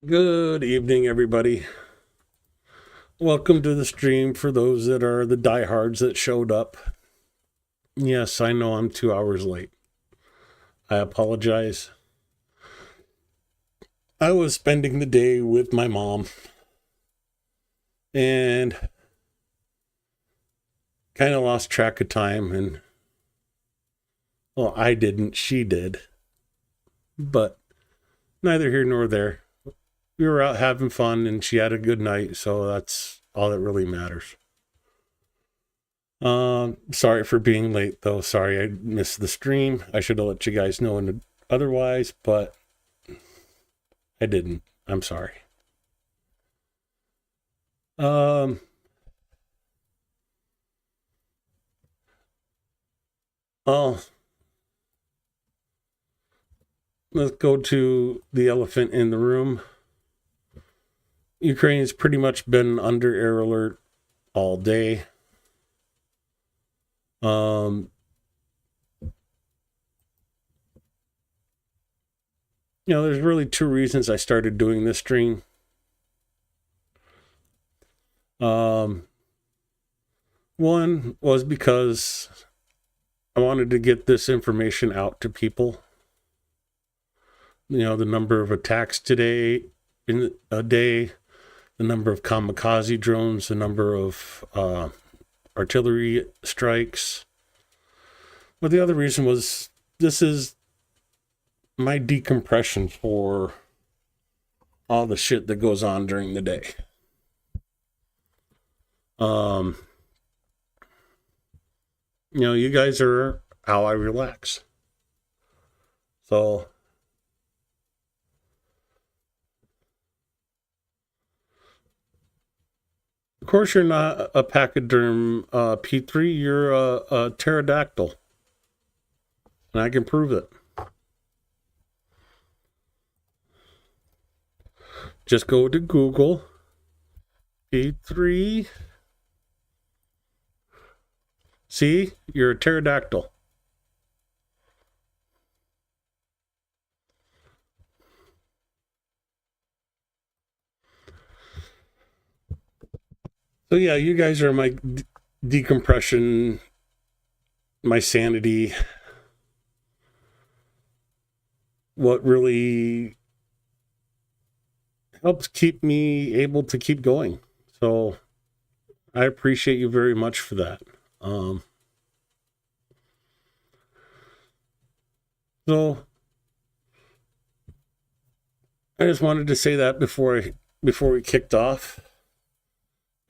Good evening, everybody. Welcome to the stream for those that are the diehards that showed up. Yes, I know I'm 2 hours late. I apologize. I was spending the day with my mom and kind of lost track of time. And, well, I didn't, she did. But neither here nor there. We were out having fun and she had a good night, so that's all that really matters. Sorry for being late, though. Sorry I missed the stream. I should have let you guys know otherwise, but I didn't. I'm sorry. Oh, let's go to the elephant in the room. Ukraine's pretty much been under air alert all day. There's really two reasons I started doing this stream. One was because I wanted to get this information out to people. The number of attacks today in a day, the number of kamikaze drones, the number of artillery strikes. But the other reason was this is my decompression for all the shit that goes on during the day. You guys are how I relax. So of course you're not a pachyderm P3, you're a pterodactyl. And I can prove it. Just go to Google, P3. See, you're a pterodactyl. So yeah, you guys are my decompression, my sanity. What really helps keep me able to keep going. So I appreciate you very much for that. So I just wanted to say that before we kicked off.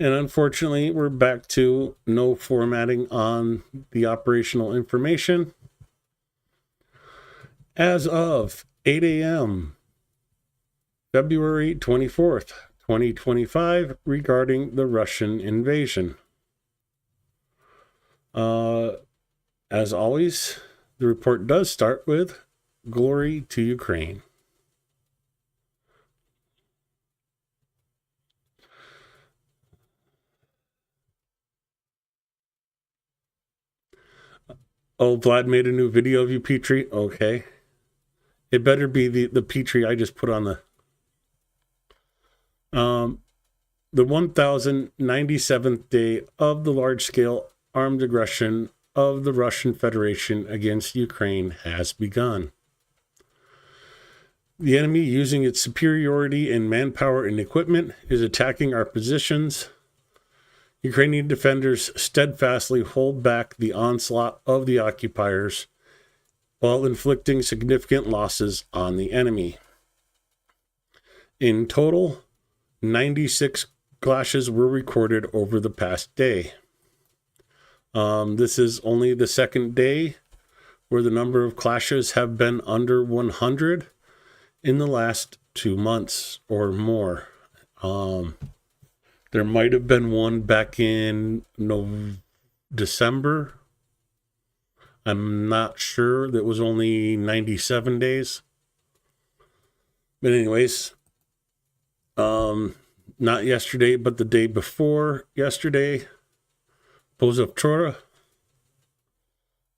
And unfortunately, we're back to no formatting on the operational information. As of 8 a.m., February 24th, 2025, regarding the Russian invasion. As always, the report does start with glory to Ukraine. Oh, Vlad made a new video of you, Petrie? Okay. It better be the Petrie I just put on the 1097th day of the large-scale armed aggression of the Russian Federation against Ukraine has begun. The enemy, using its superiority in manpower and equipment, is attacking our positions. Ukrainian defenders steadfastly hold back the onslaught of the occupiers while inflicting significant losses on the enemy. In total, 96 clashes were recorded over the past day. This is only the second day where the number of clashes have been under 100 in the last 2 months or more. There might have been one back in December. I'm not sure. That was only 97 days. But anyways, not yesterday, but the day before yesterday, Pozavchora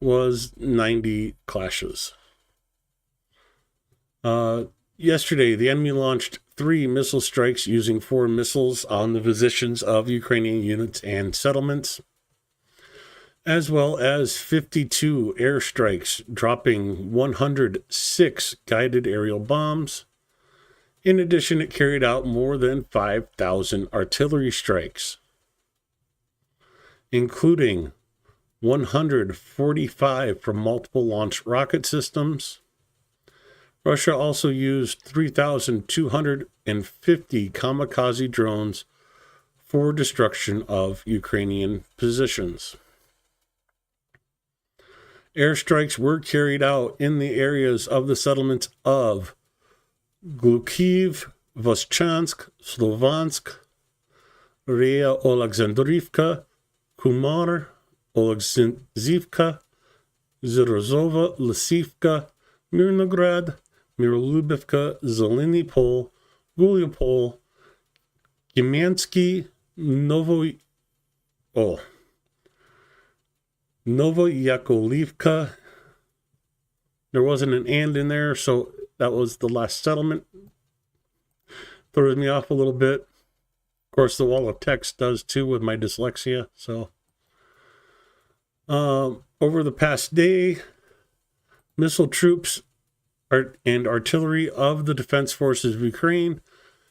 was 90 clashes. Yesterday, the enemy launched 3 missile strikes using 4 missiles on the positions of Ukrainian units and settlements, as well as 52 airstrikes, dropping 106 guided aerial bombs. In addition, it carried out more than 5,000 artillery strikes, including 145 from multiple launch rocket systems. Russia also used 3,250 kamikaze drones for destruction of Ukrainian positions. Airstrikes were carried out in the areas of the settlements of Glukiv, Voschansk, Slovansk, Rea Oleksandrivka, Kumar, Oleksandrivka, Zerozova, Lisivka, Mirnograd, Mirolubivka, Zeleny Pol, Guliopol, Yemansky, Novoyakovlivka. There wasn't an and in there, so that was the last settlement. Throws me off a little bit. Of course, the wall of text does too with my dyslexia. So, over the past day, missile troops and artillery of the Defense Forces of Ukraine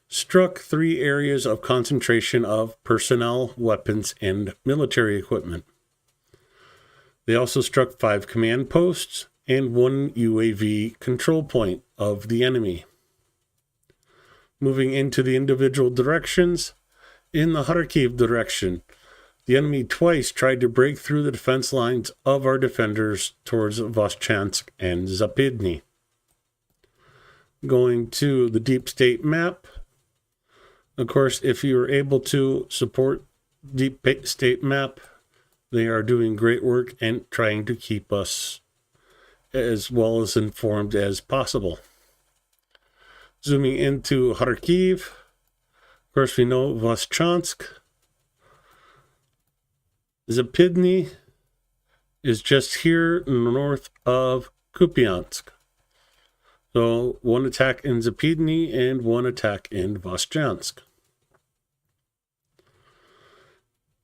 struck 3 areas of concentration of personnel, weapons, and military equipment. They also struck 5 command posts and 1 UAV control point of the enemy. Moving into the individual directions, in the Kharkiv direction, the enemy twice tried to break through the defense lines of our defenders towards Voschansk and Zapyzhny. Going to the deep state map, of course, if you are able to support deep state map, they are doing great work and trying to keep us as well as informed as possible. Zooming into Kharkiv, of course, we know Voschansk. Zapyzhny is just here north of Kupiansk. So 1 attack in Zapyzhny and 1 attack in Voschansk.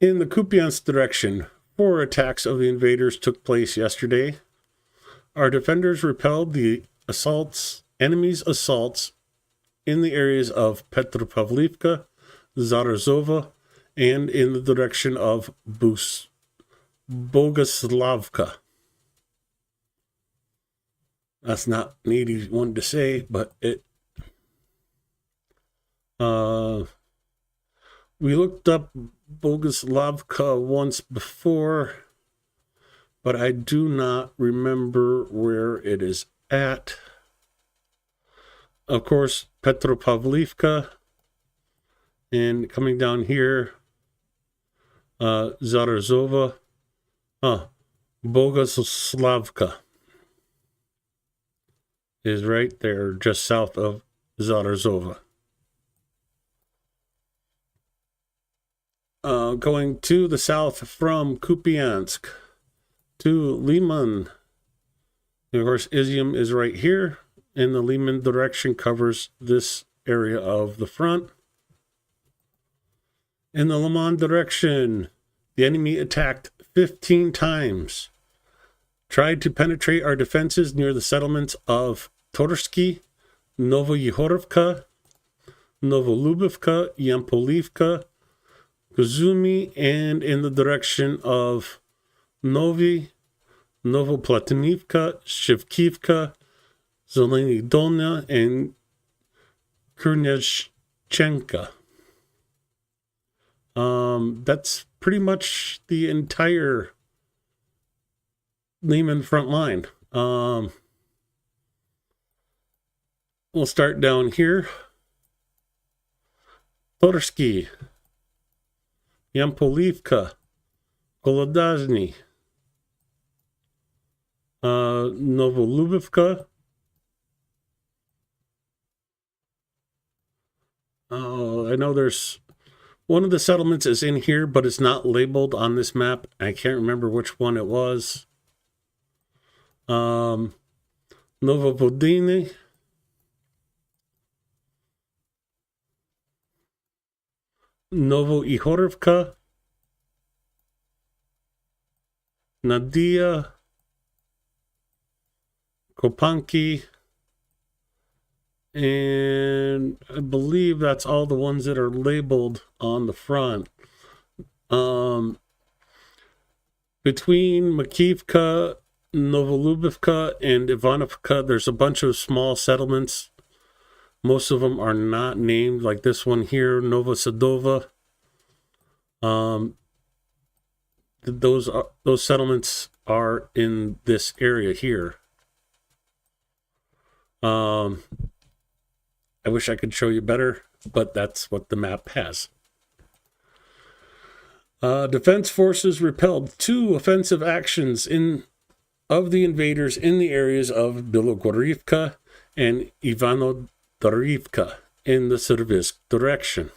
In the Kupiansk direction, 4 attacks of the invaders took place yesterday. Our defenders repelled the enemy's assaults in the areas of Petropavlivka, Zarazova, and in the direction of Bogoslavka. That's not an easy one to say, but we looked up Bogoslavka once before, but I do not remember where it is at. Of course, Petropavlivka, and coming down here, Zarazova, Bogoslavka is right there, just south of Zarazova. Going to the south from Kupiansk to Liman. And of course, Izium is right here, and the Liman direction covers this area of the front. In the Liman direction, the enemy attacked 15 times, tried to penetrate our defenses near the settlements of Torsky, Novoyehorovka, Novolubivka, Yampolivka, Guzumi, and in the direction of Novi, Novoplatonivka, Shivkivka, Zeleny Dolnya, and Kurnezhchenka. That's pretty much the entire Liman front line. We'll start down here. Torsky, Yampolivka, Golodazny, Novolubivka, I know there's one of the settlements is in here, but it's not labeled on this map. I can't remember which one it was. Novovodiny, Novoihorivka, Nadia, Kopanki, and I believe that's all the ones that are labeled on the front. Between Makivka, Novolubivka, and Ivanovka, there's a bunch of small settlements. Most of them are not named, like this one here, Novosadova. Those settlements are in this area here. I wish I could show you better, but that's what the map has. Defense forces repelled 2 offensive actions of the invaders in the areas of Bilogorivka and Ivanodorivka in the Servisk direction.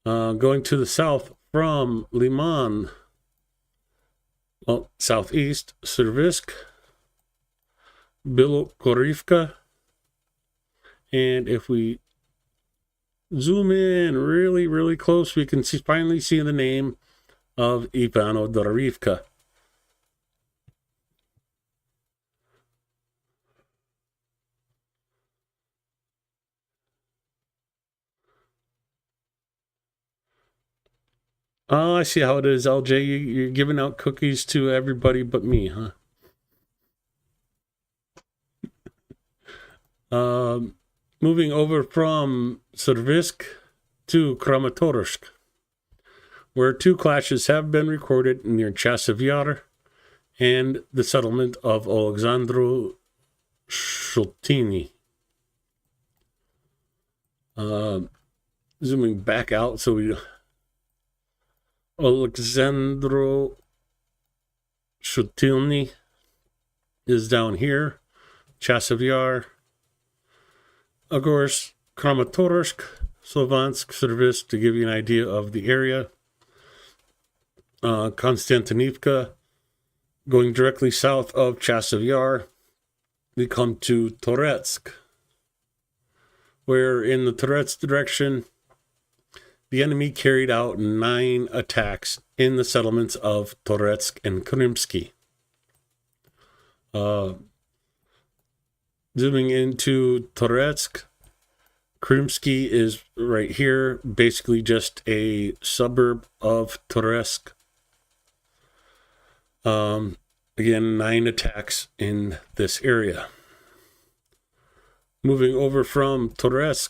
Going to the south from Liman, southeast, Servisk, Bilogorivka, and if we zoom in really, really close, we can finally see the name of Ivanodorivka. Oh, I see how it is, LJ. You're giving out cookies to everybody but me, huh? Moving over from Servisk to Kramatorsk, where 2 clashes have been recorded near Chasiv Yar and the settlement of Alexandru Shultini. Zooming back out, so we Alexandru Shultini is down here, Chasiv Yar. Of course, Kramatorsk, Slovansk, Servisk, to give you an idea of the area. Konstantinivka, going directly south of Chasiv Yar, we come to Toretsk, where in the Toretsk direction, the enemy carried out 9 attacks in the settlements of Toretsk and Krymsky. Zooming into Toretsk, Krymsky is right here, basically just a suburb of Toretsk. Again, 9 attacks in this area. Moving over from Toretsk,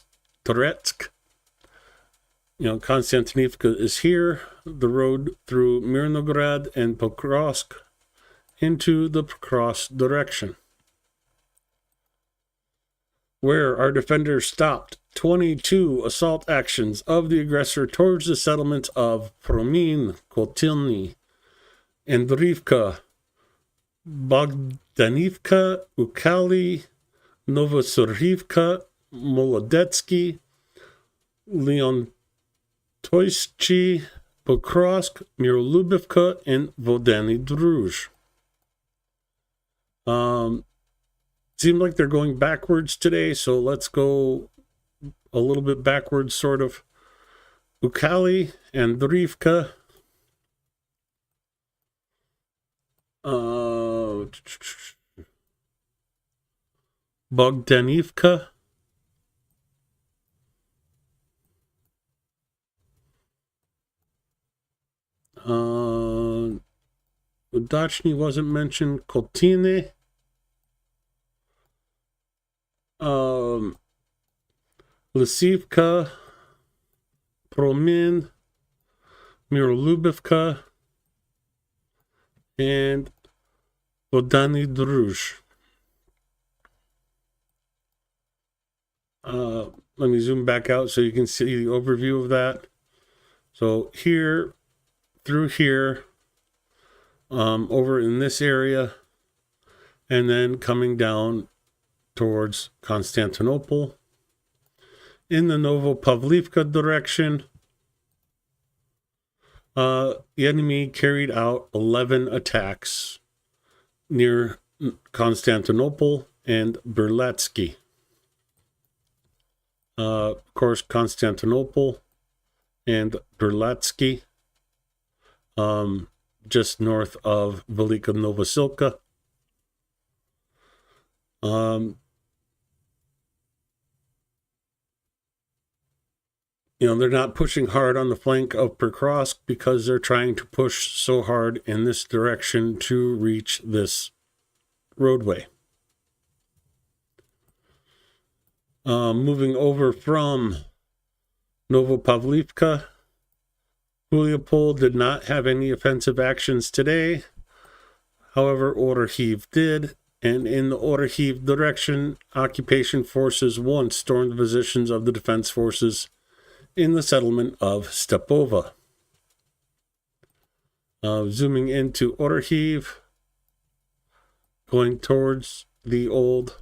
Konstantinivka is here, the road through Mirnograd and Pokrovsk into the Pokrovsk direction, where our defenders stopped 22 assault actions of the aggressor towards the settlements of Promin, Kotilny, Andrivka, Bogdanivka, Ukali, Novosurivka, Molodetsky, Leontoysky, Pokrovsk, Mirolubivka, and Vodany Druj. Seems like they're going backwards today, so let's go a little bit backwards, sort of. Ukali, Andrivka, Bogdanivka, Udachny wasn't mentioned, Kotine, Lisivka, Promin, Mirolubivka, and Vodany Druj. Let me zoom back out so you can see the overview of that. So here, through here, over in this area, and then coming down towards Constantinople. In the Novopavlivka direction, the enemy carried out 11 attacks near Constantinople and Berlatsky. Of course, Constantinople and Berlatsky, just north of Velika Novosilka. They're not pushing hard on the flank of Pokrovsk because they're trying to push so hard in this direction to reach this roadway. Moving over from Novopavlivka, Mariupol did not have any offensive actions today. However, Orikhiv did, and in the Orikhiv direction, occupation forces once stormed the positions of the defense forces in the settlement of Stepova. Zooming into Orikhiv, going towards the old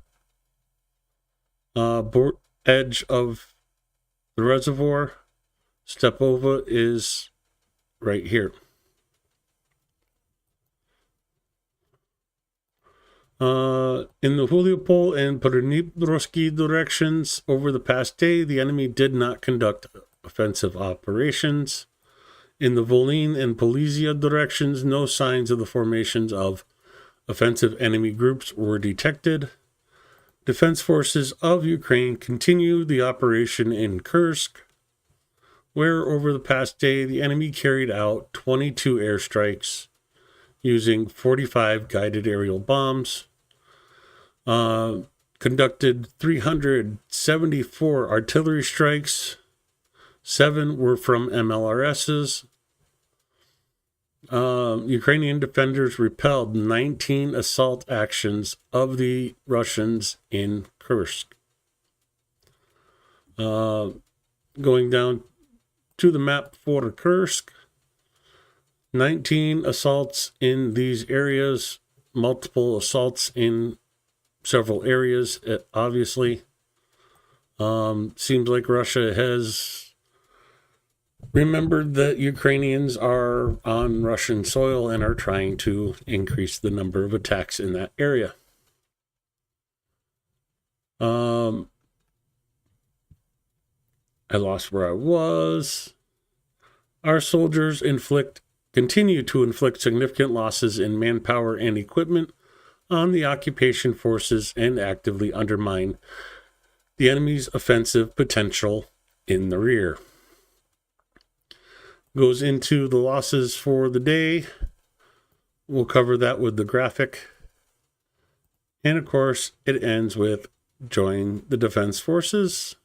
edge of the reservoir. Stepova is right here. In the Mariupol and Podniprovsky directions over the past day, the enemy did not conduct offensive operations. In the Volyn and Polizia directions, no signs of the formations of offensive enemy groups were detected. Defense forces of Ukraine continue the operation in Kursk, where over the past day, the enemy carried out 22 airstrikes using 45 guided aerial bombs, conducted 374 artillery strikes, 7 were from MLRSs. Ukrainian defenders repelled 19 assault actions of the Russians in Kursk. Going down to the map for Kursk, 19 assaults in these areas, multiple assaults in several areas, obviously. Seems like Russia has remembered that Ukrainians are on Russian soil and are trying to increase the number of attacks in that area. I lost where I was. Our soldiers continue to inflict significant losses in manpower and equipment on the occupation forces and actively undermine the enemy's offensive potential in the rear. Goes into the losses for the day. We'll cover that with the graphic. And of course, it ends with join the defense forces.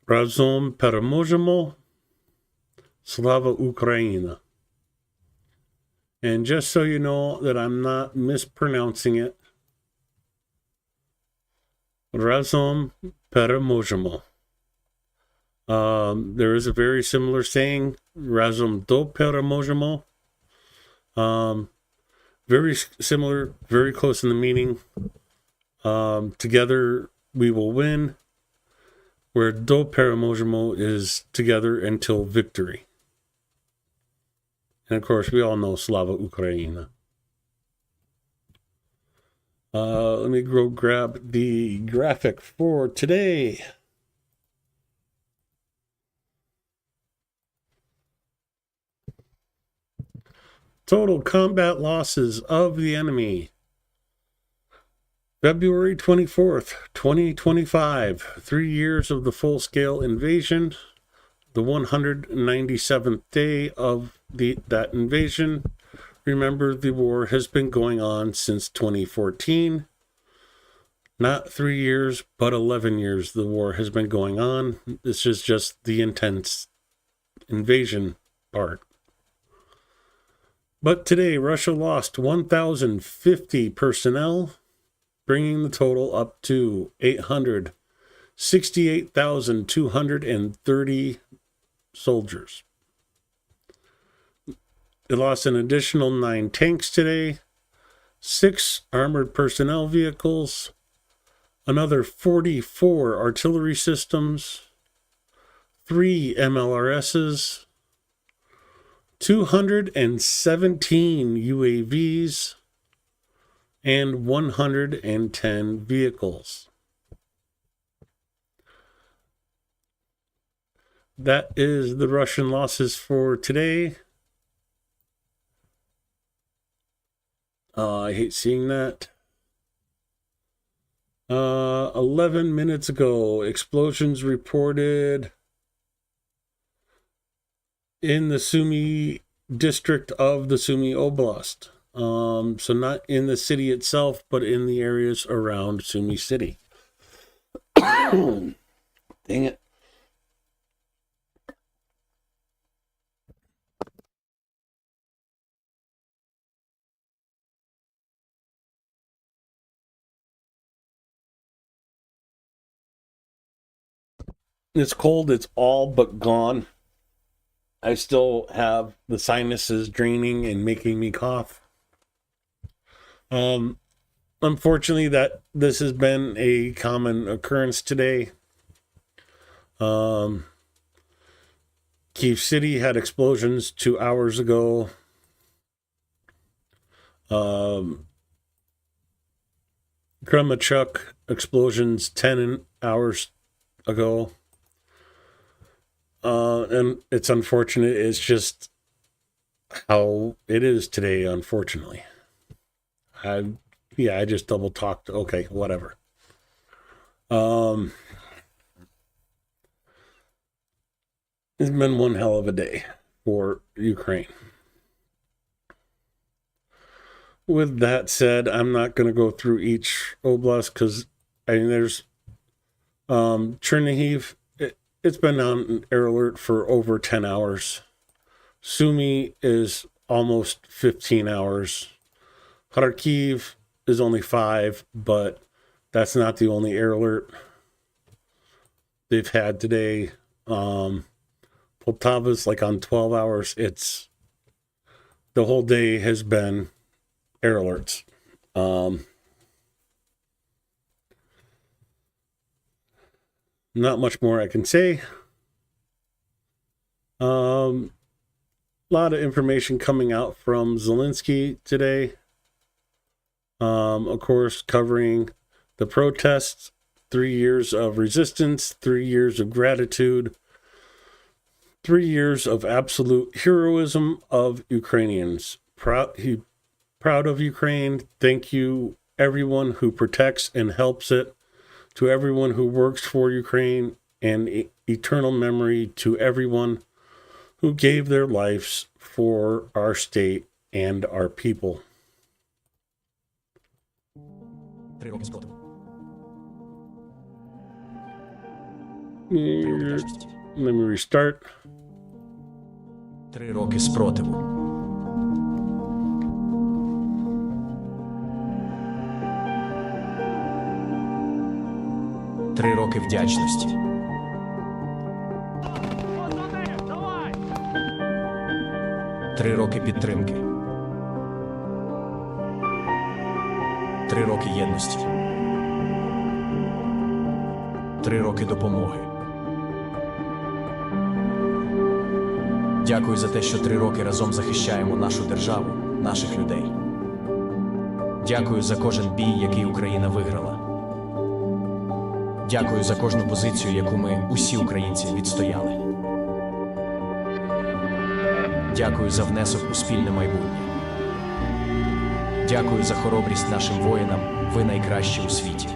Razom Peremojemo. Slava Ukraina. And just so you know that I'm not mispronouncing it, Razom Peremojemo. There is a very similar saying, Razom do Peremojemo. Very similar, very close in the meaning. Together we will win, where do Peremojemo is together until victory. And of course, we all know Slava Ukraina. Let me go grab the graphic for today. Total combat losses of the enemy. February 24th, 2025, 3 years of the full-scale invasion, the 197th day of that invasion. Remember, the war has been going on since 2014. Not 3 years, but 11 years the war has been going on. This is just the intense invasion part. But today, Russia lost 1,050 personnel, bringing the total up to 868,230 soldiers. It lost an additional 9 tanks today, 6 armored personnel vehicles, another 44 artillery systems, 3 MLRSs, 217 UAVs, and 110 vehicles. that is the Russian losses for today. I hate seeing that. 11 minutes ago, explosions reported in the Sumy district of the Sumy Oblast. So not in the city itself, but in the areas around Sumy City. Dang it. It's cold. It's all but gone. I still have the sinuses draining and making me cough. Unfortunately, that this has been a common occurrence today. Kyiv City had explosions 2 hours ago. Kremenchuk explosions 10 hours ago. And it's unfortunate. It's just how it is today, unfortunately. I just double talked. Okay, whatever. It's been one hell of a day for Ukraine. With that said, I'm not going to go through each oblast because there's Chernihiv. It's been on air alert for over 10 hours. Sumy is almost 15 hours. Kharkiv is only 5, but that's not the only air alert they've had today. Poltava's like on 12 hours. It's the whole day has been air alerts. Not much more I can say. A lot of information coming out from Zelensky today. Of course, covering the protests, 3 years of resistance, 3 years of gratitude, 3 years of absolute heroism of Ukrainians. Proud of Ukraine. Thank you, everyone who protects and helps it. To everyone who works for Ukraine, and eternal memory to everyone who gave their lives for our state and our people. Let me restart. 3 роки спротиву. Три роки вдячності. Три роки підтримки. 3 роки єдності. 3 роки допомоги. Дякую за те, що 3 роки разом захищаємо нашу державу, наших людей. Дякую за кожен бій, який Україна виграла. Дякую за кожну позицію, яку ми, усі українці, відстояли. Дякую за внесок у спільне майбутнє. Дякую за хоробрість нашим воїнам, ви найкращі у світі.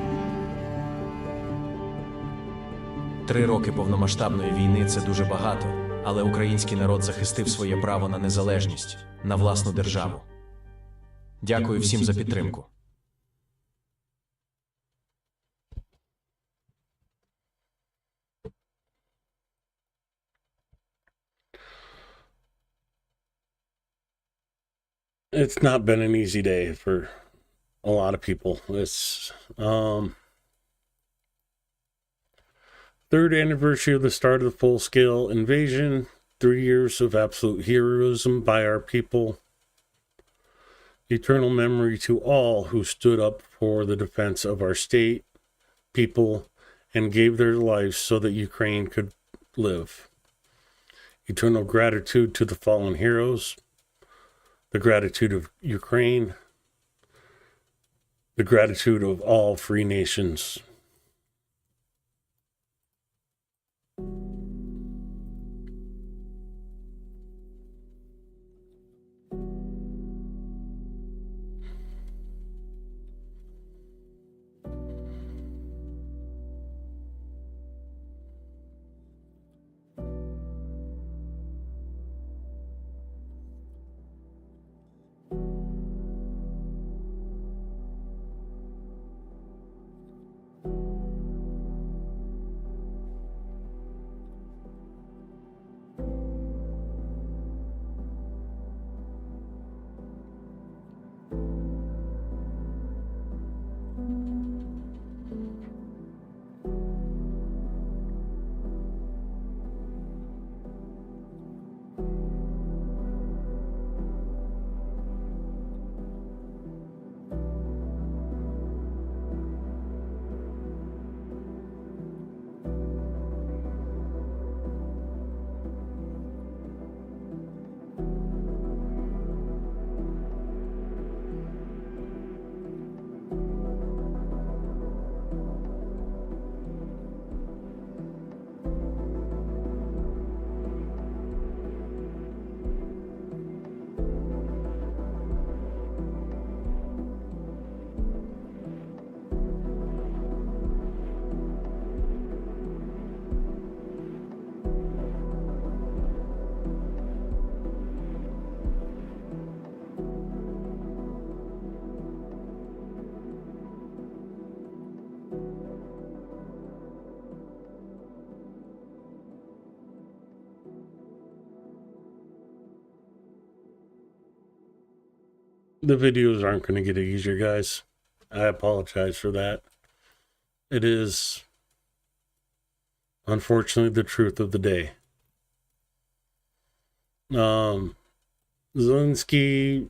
3 роки повномасштабної війни – це дуже багато, але український народ захистив своє право на незалежність, на власну державу. Дякую всім за підтримку. It's not been an easy day for a lot of people. It's third anniversary of the start of the full-scale invasion, 3 years of absolute heroism by our people. Eternal memory to all who stood up for the defense of our state, people, and gave their lives so that Ukraine could live. Eternal gratitude to the fallen heroes, the gratitude of Ukraine, the gratitude of all free nations. the videos aren't going to get easier, guys. I apologize for that. It is, unfortunately, the truth of the day. Zelensky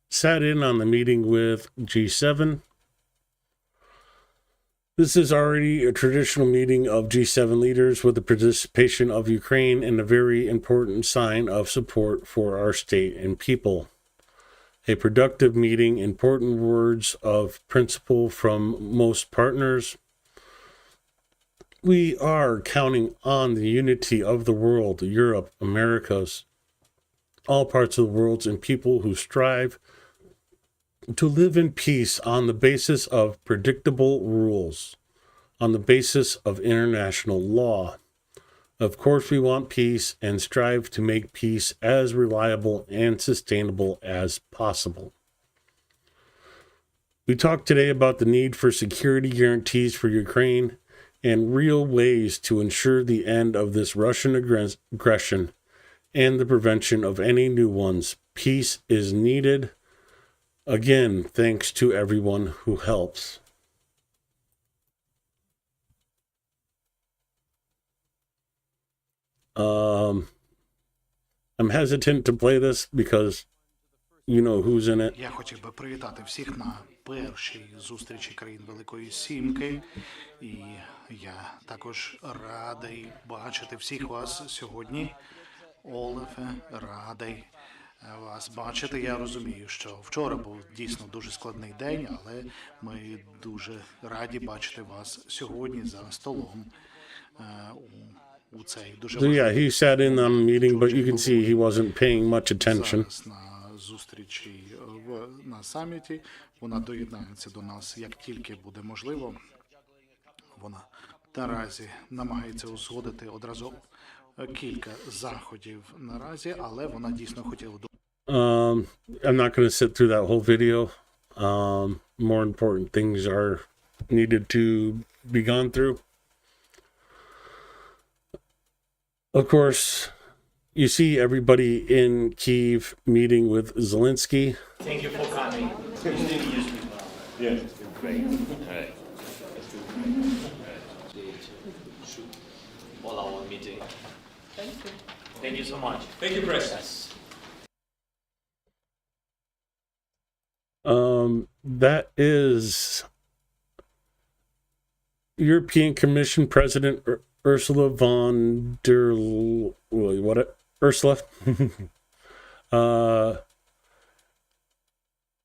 sat in on the meeting with G7. This is already a traditional meeting of G7 leaders with the participation of Ukraine and a very important sign of support for our state and people. A productive meeting, important words of principle from most partners. We are counting on the unity of the world, Europe, Americas, all parts of the world, and people who strive to live in peace on the basis of predictable rules, on the basis of international law. Of course, we want peace and strive to make peace as reliable and sustainable as possible. We talked today about the need for security guarantees for Ukraine and real ways to ensure the end of this Russian aggression and the prevention of any new ones. Peace is needed. Again, thanks to everyone who helps. I'm hesitant to play this because you know who's in it. Я хотів би привітати всіх на першій зустрічі країн Великої Сімки. І я також радий бачити всіх вас сьогодні. Олефе, радий вас бачити. Я розумію, що вчора був дійсно дуже складний день, але ми дуже раді бачити вас сьогодні за столом у цей дуже So yeah, he sat in on the meeting, but you can see he wasn't paying much attention. зараз на зустрічі на саміті. Вона доєднається до нас як тільки буде можливо. Вона наразі намагається узгодити одразу кілька заходів наразі, але вона дійсно хотіла I'm not going to sit through that whole video. More important things are needed to be gone through. Of course, you see everybody in Kyiv meeting with Zelensky. Thank you for coming. Yeah. Great. All our meeting. Thank you. Thank you so much. Thank you, Chris. That is European Commission President Ursula von der Ursula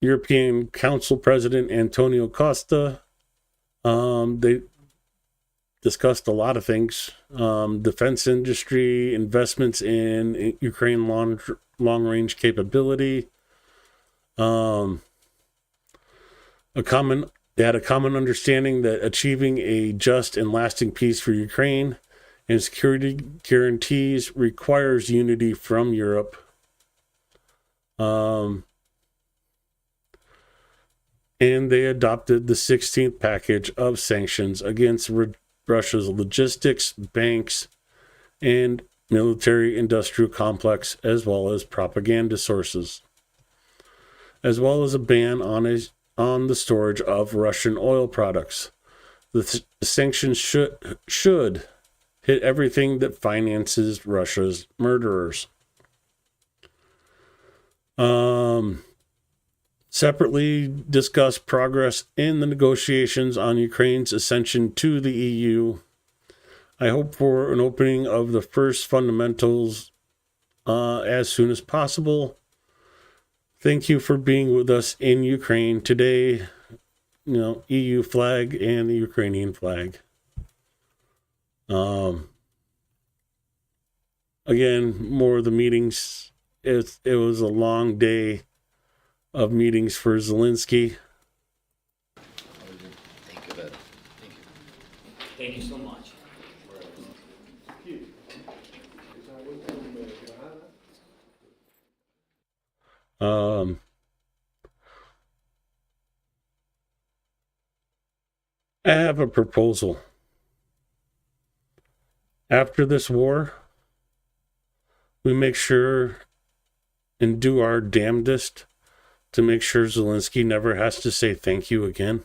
European Council President Antonio Costa. They discussed a lot of things. Defense industry, investments in Ukraine long-range capability. They had a common understanding that achieving a just and lasting peace for Ukraine and security guarantees requires unity from Europe. And they adopted the 16th package of sanctions against Russia's logistics, banks, and military-industrial complex, as well as propaganda sources, as well as a ban on the storage of Russian oil products. The sanctions should hit everything that finances Russia's murderers. Separately discuss progress in the negotiations on Ukraine's ascension to the EU. I hope for an opening of the first fundamentals as soon as possible. Thank you for being with us in Ukraine today. You know, EU flag and the Ukrainian flag. Again, more of the meetings. It was a long day of meetings for Zelensky. Thank you, Thank you. Thank you so much. I have a proposal. After this war, we make sure and do our damnedest to make sure Zelensky never has to say thank you again.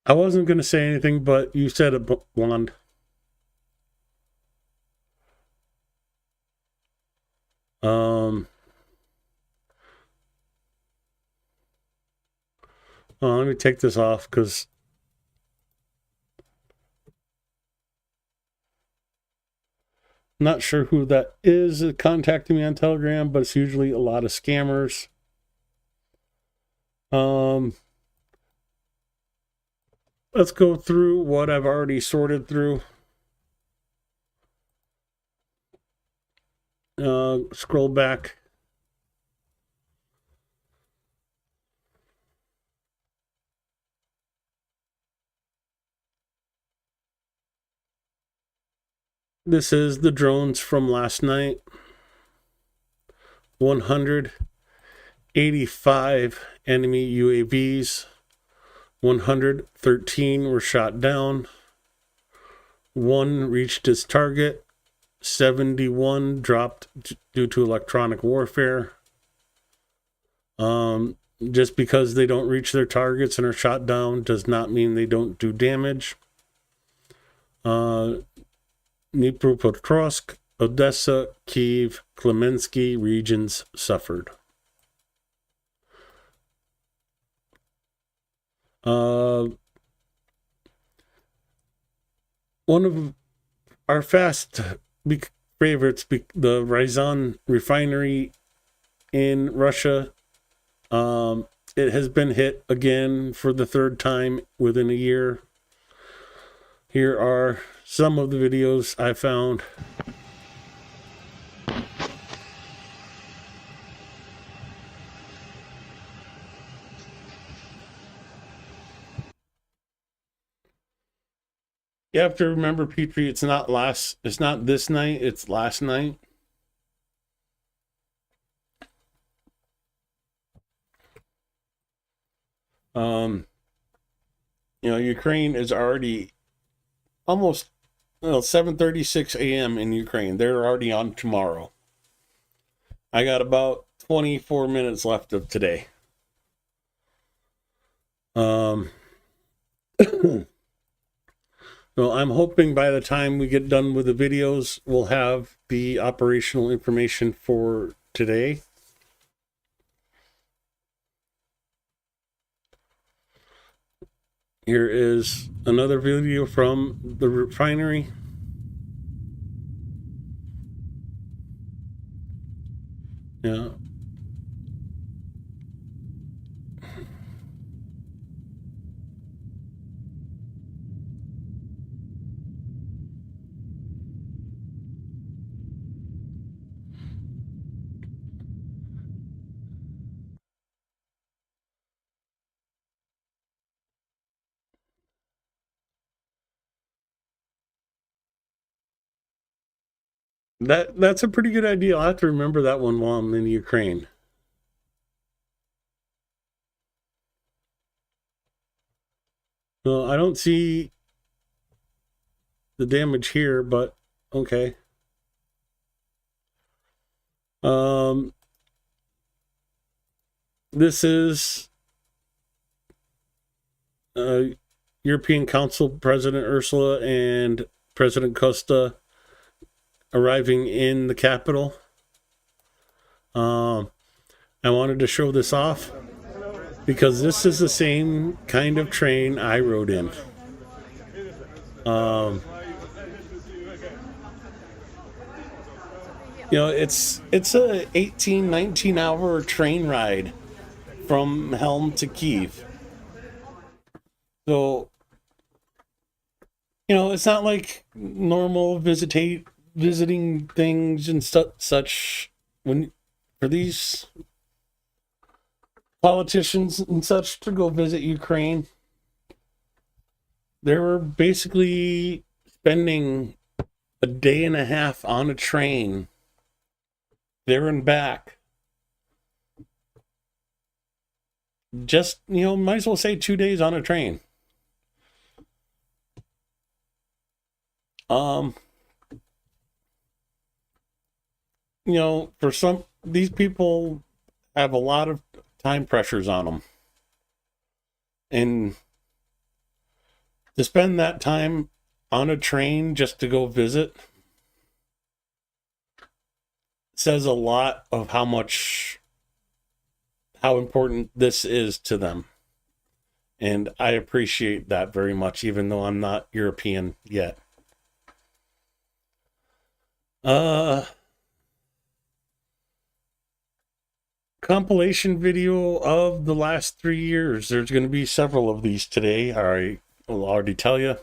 I wasn't going to say anything, but you said it, Blonde. Let me take this off because I'm not sure who that is contacting me on Telegram, but it's usually a lot of scammers. Let's go through what I've already sorted through. Scroll back. This is the drones from last night. 185 enemy UAVs. 113 were shot down. 1 reached its target. 71 dropped due to electronic warfare. Just because they don't reach their targets and are shot down does not mean they don't do damage. Dnipropetrovsk, Odessa, Kyiv, Klemensky regions suffered. One of our fast favorites, the Ryazan refinery in Russia, it has been hit again for the 3rd time within a year. Here are some of the videos I found. You have to remember, Petrie, it's not this night, it's last night. Ukraine is already almost 7:36 a.m. in Ukraine. They're already on tomorrow. I got about 24 minutes left of today. Well, I'm hoping by the time we get done with the videos, we'll have the operational information for today. Here is another video from the refinery. Yeah. That's a pretty good idea. I'll have to remember that one while I'm in Ukraine. Well, I don't see the damage here, but okay. This is European Council President Ursula and President Costa arriving in the capital. I wanted to show this off because this is the same kind of train I rode in. It's a 19 hour train ride from Helm to Kyiv. So, it's not like normal visiting things and such for these politicians and such to go visit Ukraine. They were basically spending a day and a half on a train there and back. Just, might as well say 2 days on a train. Um, for these people have a lot of time pressures on them. And to spend that time on a train just to go visit says a lot of how important this is to them. And I appreciate that very much, even though I'm not European yet. Compilation video of the last 3 years. There's going to be several of these today. I will already tell you.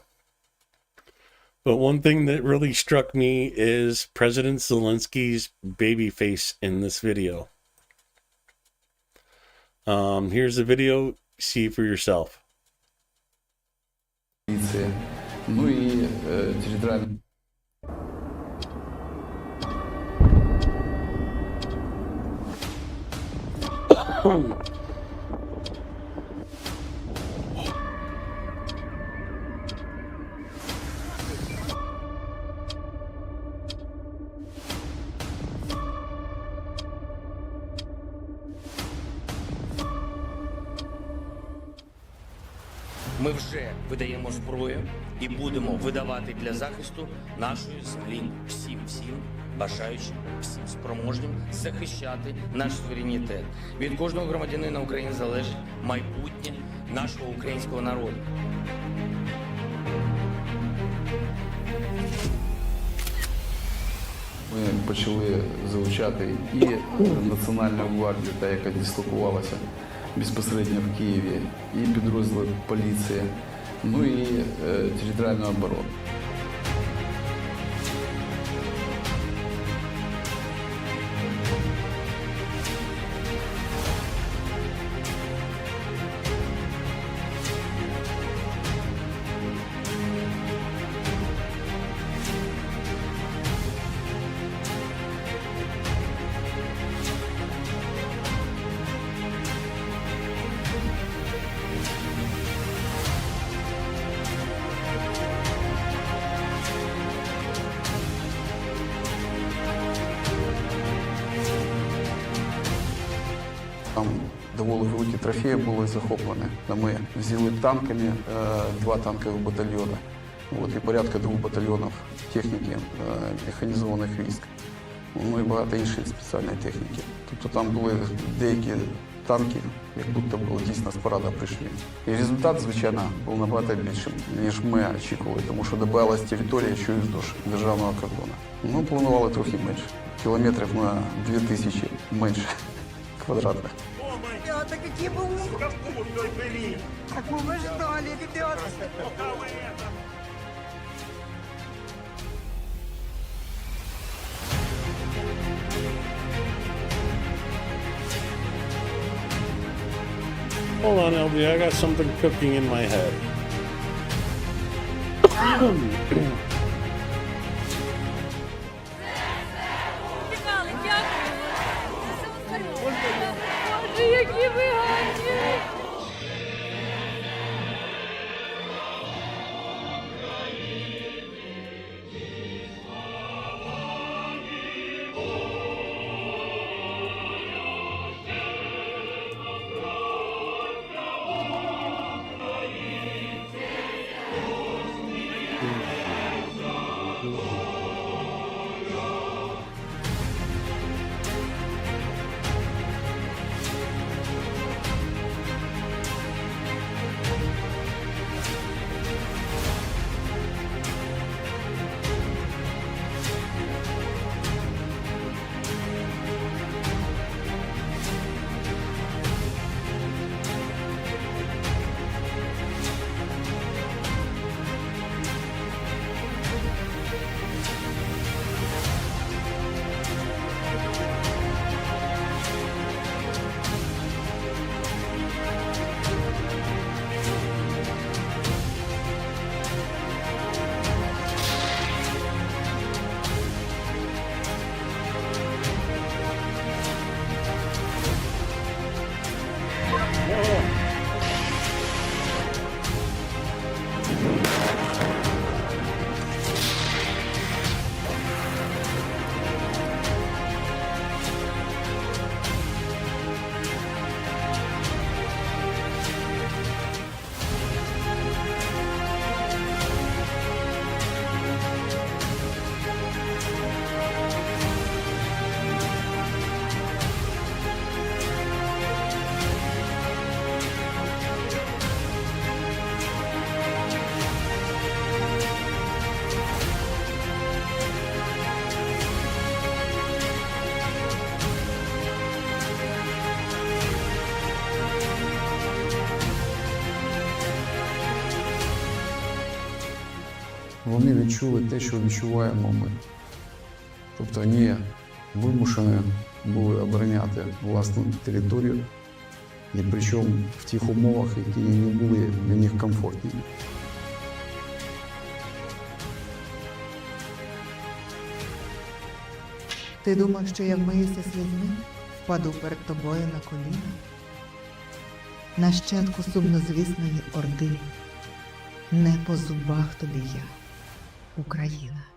But one thing that really struck me is President Zelensky's baby face in this video. Here's the video. See for yourself. Ну и территориально. Ми вже видаємо зброю і будемо видавати для захисту нашої землі всім бажаючим, всім спроможним захищати наш суверенітет. Від кожного громадянина України залежить майбутнє нашого українського народу. Ми почали залучати і Національну гвардію, та яка дислокувалася безпосередньо в Києві, і підрозділи поліції, ну і територіальну оборону. Там доволі великі трофеї були захоплені. Ми взяли танками 2 танкових батальйони, і порядка 2 батальйонів техніки механізованих військ. Ну і багато іншої спеціальної техніки. Тобто там були деякі танки, як будто було дійсно з парада прийшли. І результат, звичайно, був набагато більшим, ніж ми очікували, тому що добавилась територія, що і вздовж державного кордону. Ну, планували трохи менше. Кілометрів на 2000 менше квадратних. Ребята, какие вы умники! Какого мы ждали, ребята! Hold on, LB. I got something cooking in my head. Боже, які ви гарні! вони відчули те, що відчуваємо ми. Тобто вони вимушені були обороняти власну територію, і причому в тих умовах, які не були для них комфортні. Ти думав, що я вмиюся слізьми, впаду перед тобою на коліна? Нащадку сумнозвісної орди, не по зубах тобі я, Україна.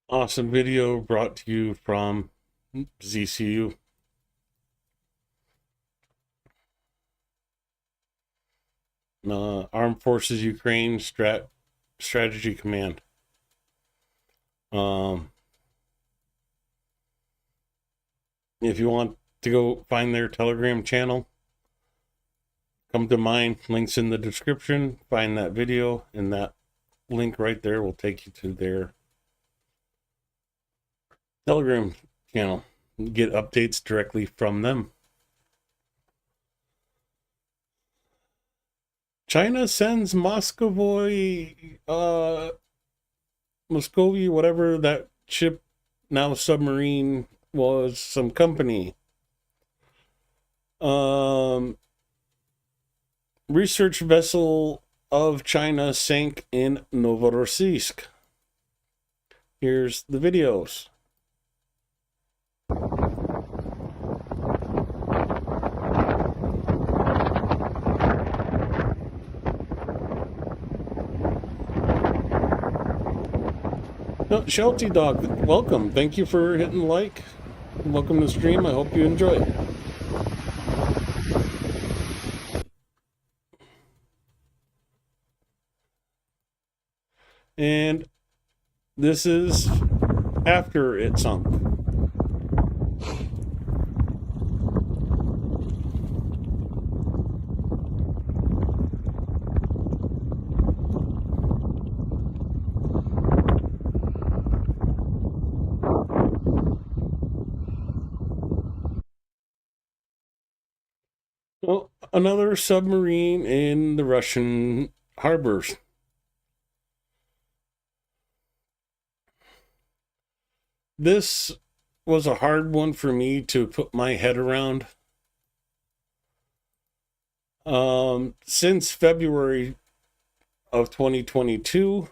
Awesome video brought to you from ZCU. Armed Forces Ukraine Strategy Command. If you want to go find their Telegram channel, come to mine. Links in the description. Find that video, and that link right there will take you to their Telegram channel. Get updates directly from them. China sends Muscovy, whatever that ship, now submarine, was, some company. Research vessel of China sank in Novorossiysk. Here's the videos. No, Shelty Dog, welcome. Thank you for hitting like. Welcome to the stream. I hope you enjoy it. And this is after it sunk. Well, another submarine in the Russian harbors. This was a hard one for me to put my head around. Since February of 2022,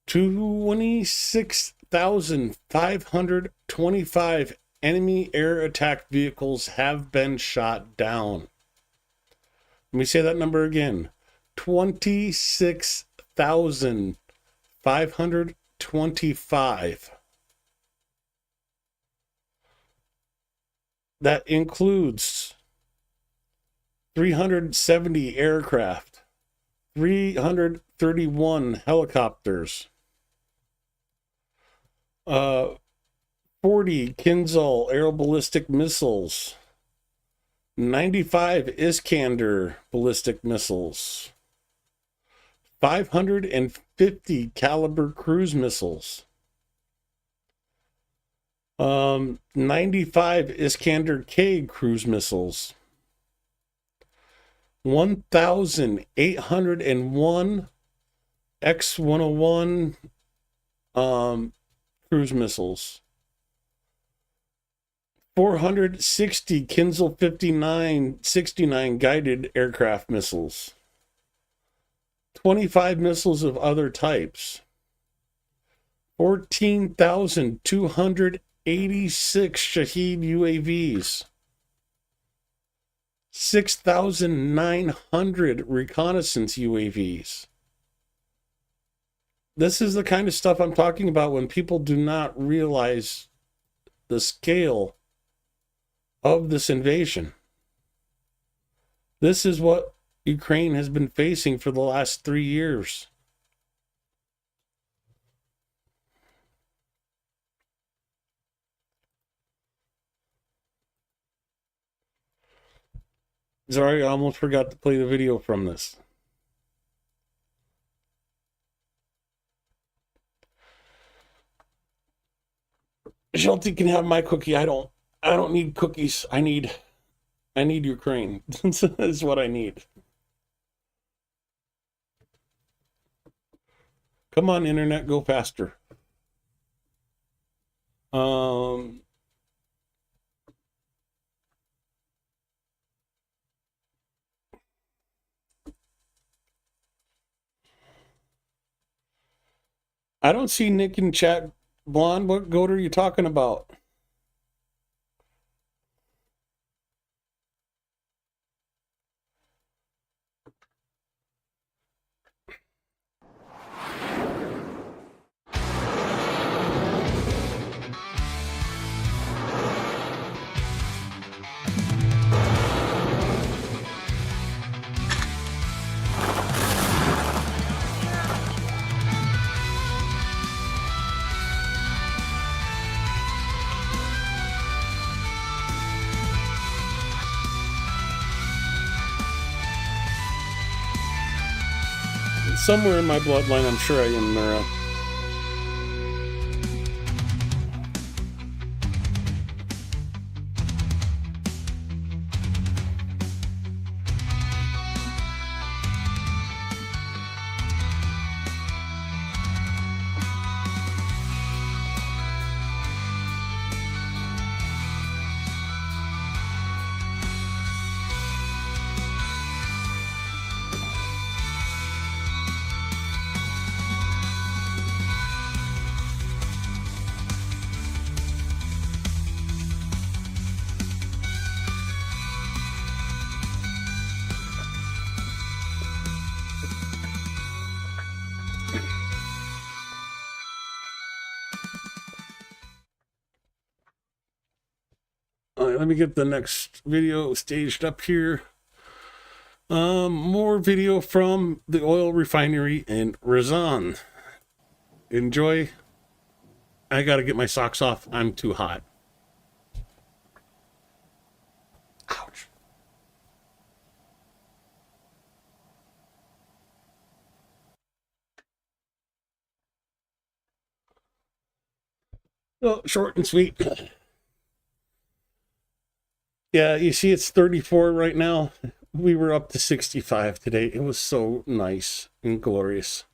26,525 enemy air attack vehicles have been shot down. Let me say that number again. 26,525. That includes 370 aircraft, 331 helicopters, 40 Kinzhal aeroballistic missiles, 95 Iskander ballistic missiles, 550 caliber cruise missiles, 95 Iskander K cruise missiles, 1,801 X-101 cruise missiles, 460 Kinzhal 69 guided aircraft missiles, 25 missiles of other types, 14,286 Shahed UAVs, 6,900 reconnaissance UAVs. This is the kind of stuff I'm talking about when people do not realize the scale of this invasion. This is what Ukraine has been facing for the last 3 years. Sorry, I almost forgot to play the video from this. Shelty can have my cookie. I don't need cookies. I need Ukraine. That's what I need. Come on, internet, go faster. I don't see Nick in chat. Blonde, what goat are you talking about? Somewhere in my bloodline, I'm sure I am, Mara. All right, let me get the next video staged up here. More video from the oil refinery in Razan. Enjoy. I gotta get my socks off. I'm too hot. Ouch. Well, short and sweet. Yeah, you see it's 34 right now. We were up to 65 today. It was so nice and glorious.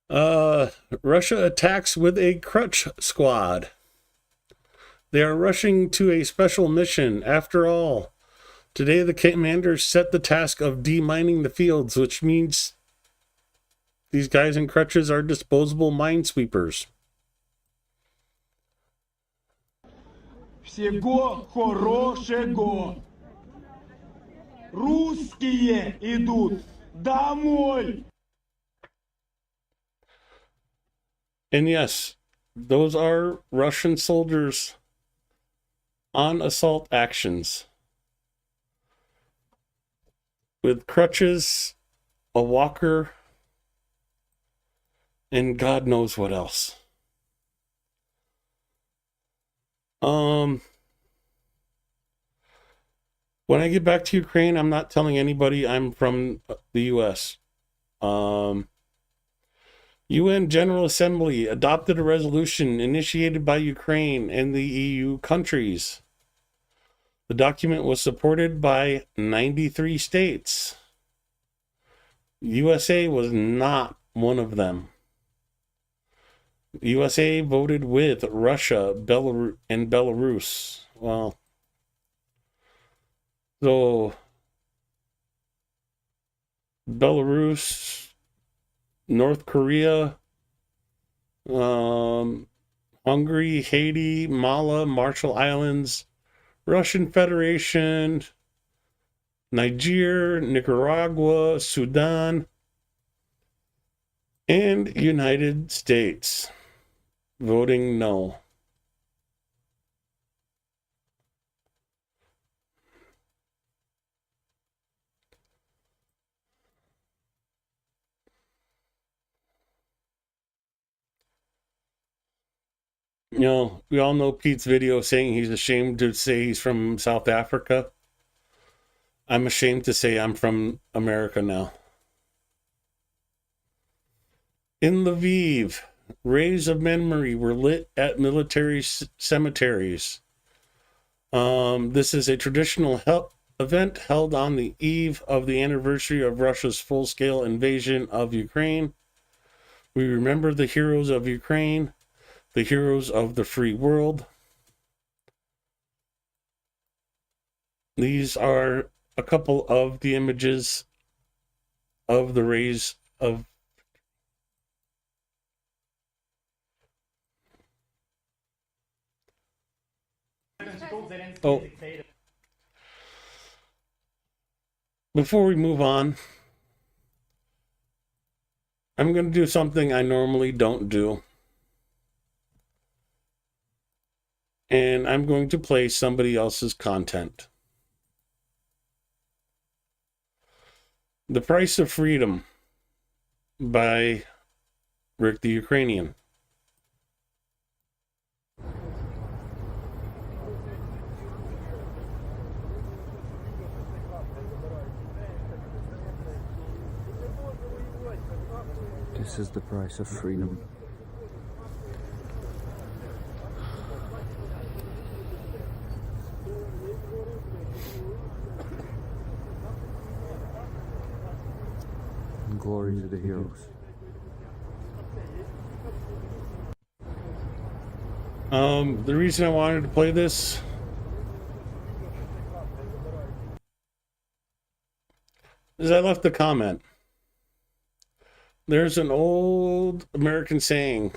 Russia attacks with a crutch squad. They are rushing to a special mission. After all, today the commanders set the task of demining the fields, which means these guys in crutches are disposable minesweepers. Всего хорошего. Русские идут домой. And yes, those are Russian soldiers on assault actions with crutches, a walker, and God knows what else. When I get back to Ukraine, I'm not telling anybody I'm from the U.S. UN General Assembly adopted a resolution initiated by Ukraine and the EU countries. The document was supported by 93 states. USA was not one of them. USA voted with Russia, Belarus, and Belarus. Well, so Belarus, North Korea, Hungary, Haiti, Mala, Marshall Islands, Russian Federation, Niger, Nicaragua, Sudan, and United States voting no. You know, we all know Pete's video saying he's ashamed to say he's from South Africa. I'm ashamed to say I'm from America now. In Lviv, rays of memory were lit at military cemeteries. This is a traditional event held on the eve of the anniversary of Russia's full-scale invasion of Ukraine. We remember the heroes of Ukraine, the heroes of the free world. These are a couple of the images of the rays of before we move on, I'm going to do something I normally don't do. And I'm going to play somebody else's content. The Price of Freedom by Rick the Ukrainian. This is the price of freedom. Glory to the heroes. The reason I wanted to play this is I left a comment. There's an old American saying,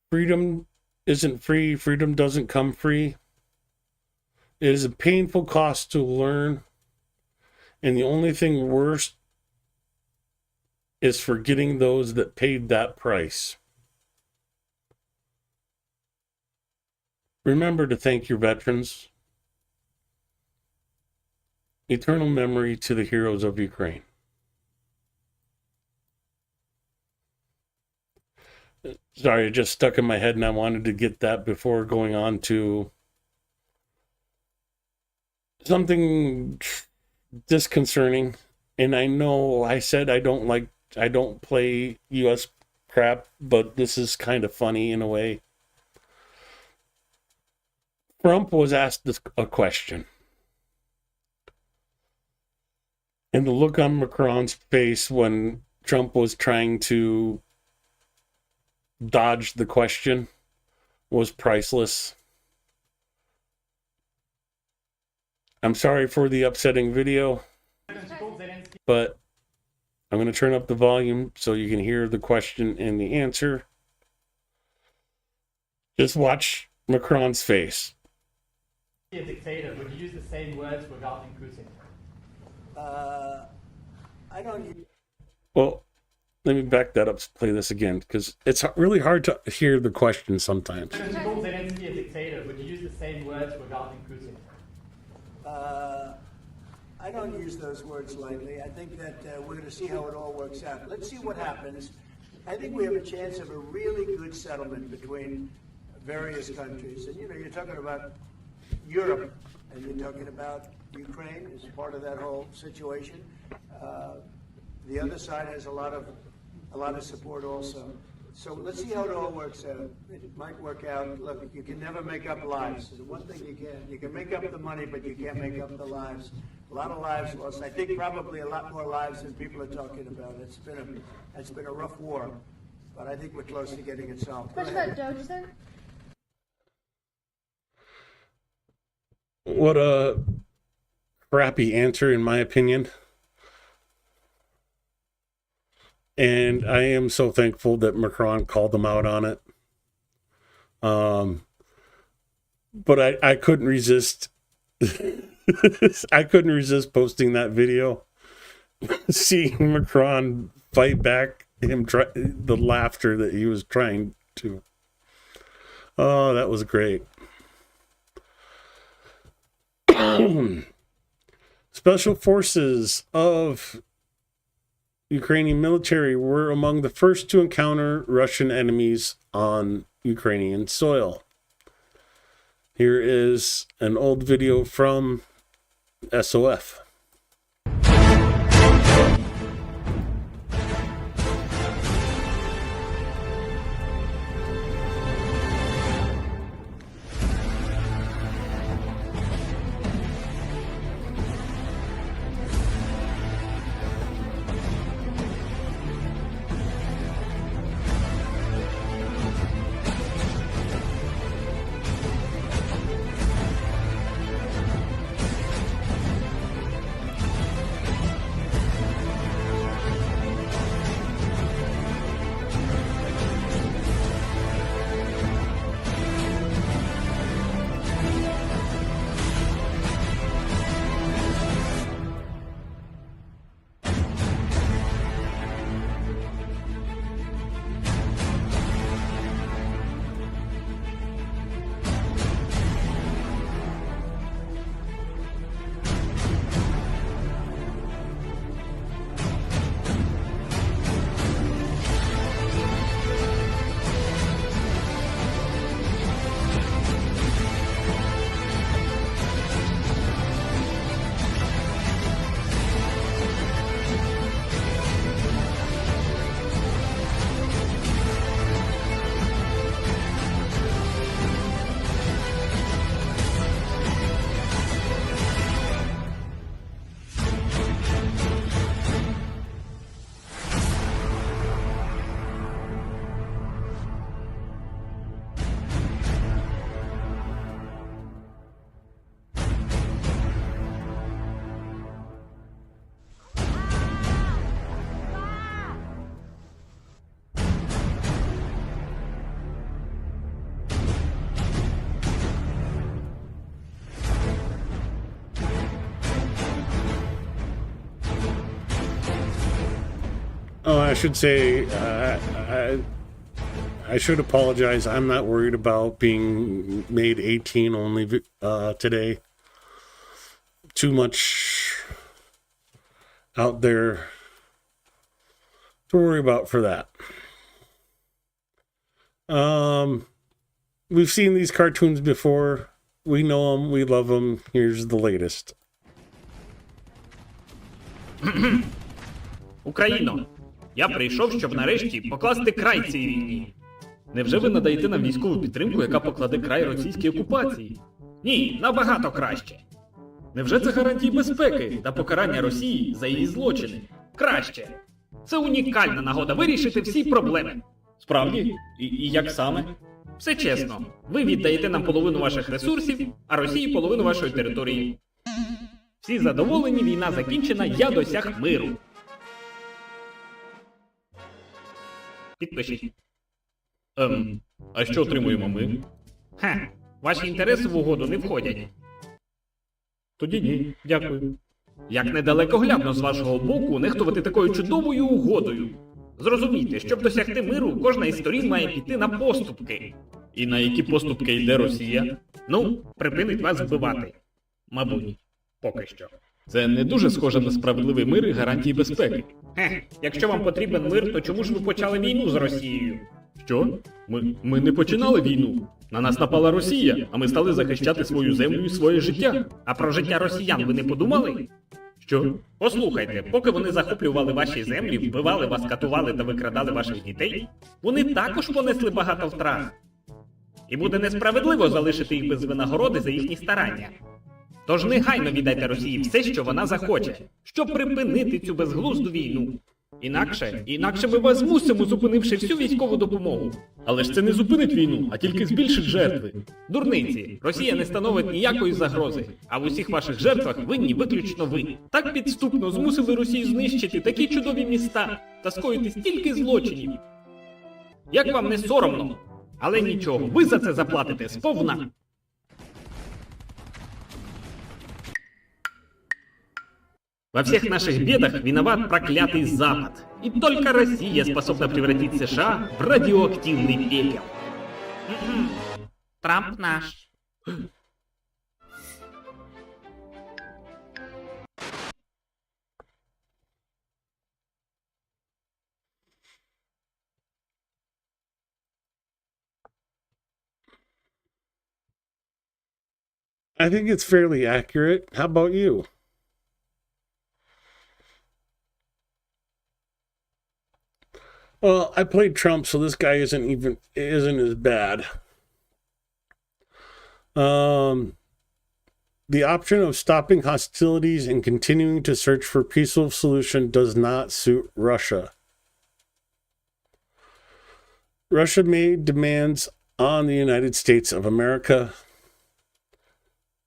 freedom isn't free, freedom doesn't come free. It is a painful cost to learn, and the only thing worse is forgetting those that paid that price. Remember to thank your veterans. Eternal memory to the heroes of Ukraine. Sorry, it just stuck in my head and I wanted to get that before going on to something disconcerting. And I know I said I don't play US crap, but this is kind of funny in a way. Trump was asked a question. And the look on Macron's face when Trump was trying to dodge the question was priceless. I'm sorry for the upsetting video, but I'm going to turn up the volume so you can hear the question and the answer. Just watch Macron's face. A dictator, would you use the same words regarding Putin? I don't. Well, let me back that up, play this again, because it's really hard to hear the question sometimes. If you called Zelensky a dictator, would you use the same words regarding Putin? I don't use those words lightly. I think that we're going to see how it all works out. Let's see what happens. I think we have a chance of a really good settlement between various countries. And, you know, you're talking about Europe, and you're talking about Ukraine as part of that whole situation. The other side has a lot of support also. So let's see how it all works out. It might work out. Look, you can never make up lives. The one thing you can make up the money, but you can't make up the lives. A lot of lives lost. I think probably a lot more lives than people are talking about. It's been a rough war, but I think we're close to getting it solved. Question about Doge, sir? What a crappy answer, in my opinion. And I am so thankful that Macron called them out on it. But I couldn't resist. I couldn't resist posting that video. Seeing Macron fight back the laughter that he was trying to. Oh, that was great. Special forces of Ukrainian military were among the first to encounter Russian enemies on Ukrainian soil. Here is an old video from SOF. I should say, I should apologize. I'm not worried about being made 18 only today. Too much out there to worry about for that. We've seen these cartoons before. We know them. We love them. Here's the latest. Україно, я прийшов, щоб нарешті покласти край цій війні. Невже ви надаєте нам військову підтримку, яка покладе край російській окупації? Ні, набагато краще. Невже це гарантії безпеки та покарання Росії за її злочини? Краще. Це унікальна нагода вирішити всі проблеми. Справді? І як саме? Все чесно. Ви віддаєте нам половину ваших ресурсів, а Росії половину вашої території. Всі задоволені, війна закінчена, я досяг миру. Підпишіть. А що отримуємо ми? Ваші інтереси в угоду не входять. Тоді ні, дякую. Як недалекоглядно з вашого боку нехтувати такою чудовою угодою. Зрозумійте, щоб досягти миру, кожна із сторін має піти на поступки. І на які поступки йде Росія? Ну, припинить вас вбивати. Мабуть, поки що. Це не дуже схоже на справедливий мир і гарантії безпеки. Якщо вам потрібен мир, то чому ж ви почали війну з Росією? Що? Ми не починали війну. На нас напала Росія, а ми стали захищати свою землю і своє життя. А про життя росіян ви не подумали? Що? Послухайте, поки вони захоплювали ваші землі, вбивали вас, катували та викрадали ваших дітей, вони також понесли багато втрат. І буде несправедливо залишити їх без винагороди за їхні старання. Тож негайно віддайте Росії все, що вона захоче, щоб припинити цю безглузду війну. Інакше ми вас змусимо, зупинивши всю військову допомогу. Але ж це не зупинить війну, а тільки збільшить жертви. Дурниці, Росія не становить ніякої загрози, а в усіх ваших жертвах винні виключно ви. Так підступно змусили Росію знищити такі чудові міста та скоїти стільки злочинів. Як вам не соромно? Але нічого, ви за це заплатите сповна. Во всех наших бедах виноват проклятый Запад. И только Россия способна превратить США в радиоактивный пепел. Трамп наш. I think it's fairly accurate. How about you? Well, I played Trump, so this guy isn't as bad. The option of stopping hostilities and continuing to search for peaceful solution does not suit Russia. Russia made demands on the United States of America.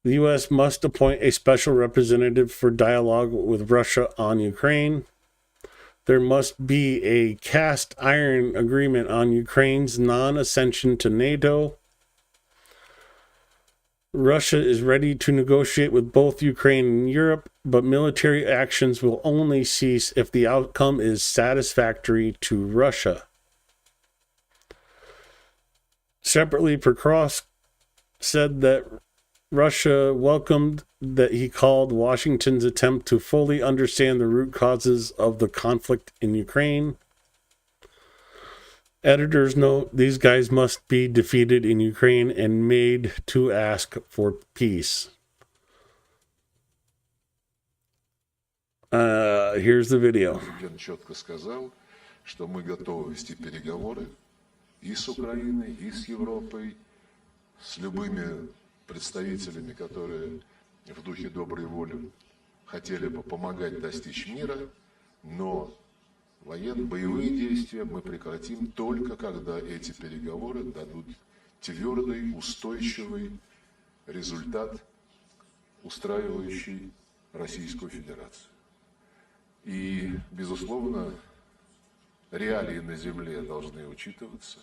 The U.S. must appoint a special representative for dialogue with Russia on Ukraine. There must be a cast iron agreement on Ukraine's non-ascension to NATO. Russia is ready to negotiate with both Ukraine and Europe, but military actions will only cease if the outcome is satisfactory to Russia. Separately, Prokhorovsky said that Russia welcomed that he called Washington's attempt to fully understand the root causes of the conflict in Ukraine. Editors note these guys must be defeated in Ukraine and made to ask for peace. Here's the video. Президент четко сказал, что мы готовы вести переговоры и с Украиной, и с Европой, с любыми представителями, которые в духе доброй воли хотели бы помогать достичь мира, но боевые действия мы прекратим только когда эти переговоры дадут твердый, устойчивый результат, устраивающий Российскую Федерацию. И, безусловно, реалии на земле должны учитываться.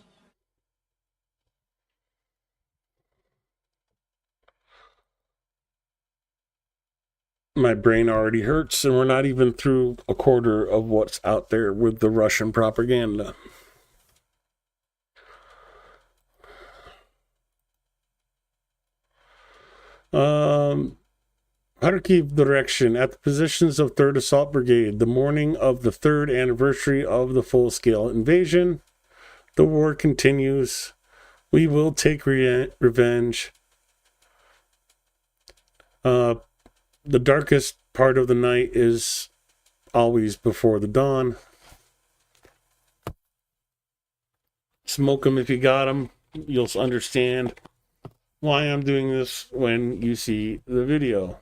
my brain already hurts, and we're not even through a quarter of what's out there with the Russian propaganda. Kharkiv direction at the positions of 3rd Assault Brigade, the morning of the 3rd anniversary of the full-scale invasion. The war continues. We will take revenge. The darkest part of the night is always before the dawn. Smoke them if you got them. You'll understand why I'm doing this when you see the video.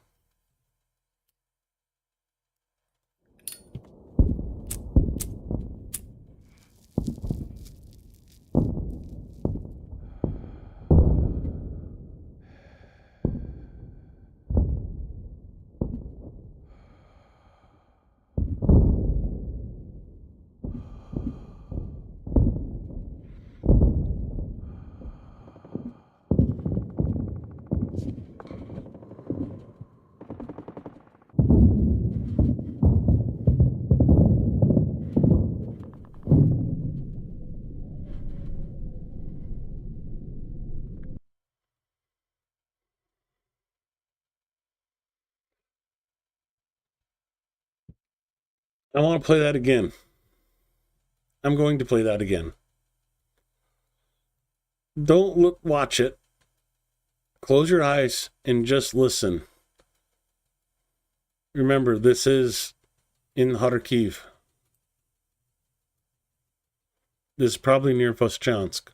I want to play that again. I'm going to play that again. Don't watch it. Close your eyes and just listen. Remember, this is in Kharkiv. This is probably near Voschansk.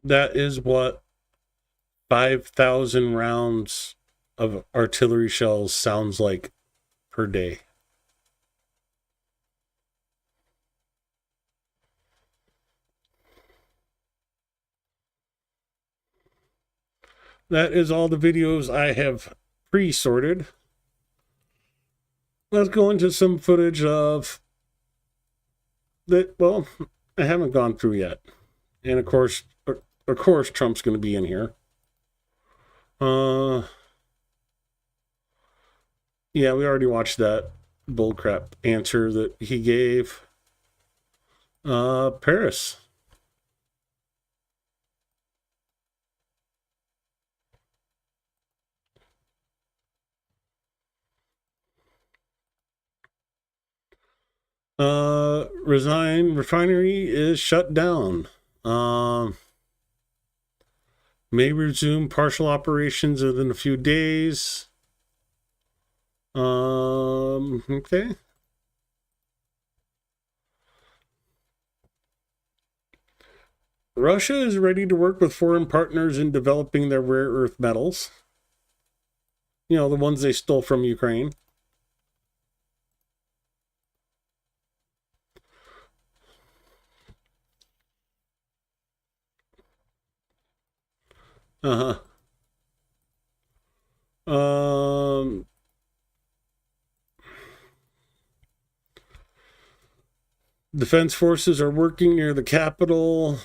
That is what 5,000 rounds of artillery shells sounds like per day. That is all the videos I have pre-sorted. Let's go into some footage of that. Well, I haven't gone through yet. And of course, Trump's going to be in here. Yeah, we already watched that bullcrap answer that he gave. Paris. Refinery is shut down. May resume partial operations within a few days. Okay. Russia is ready to work with foreign partners in developing their rare earth metals. You know, the ones they stole from Ukraine. Defense forces are working near the capital.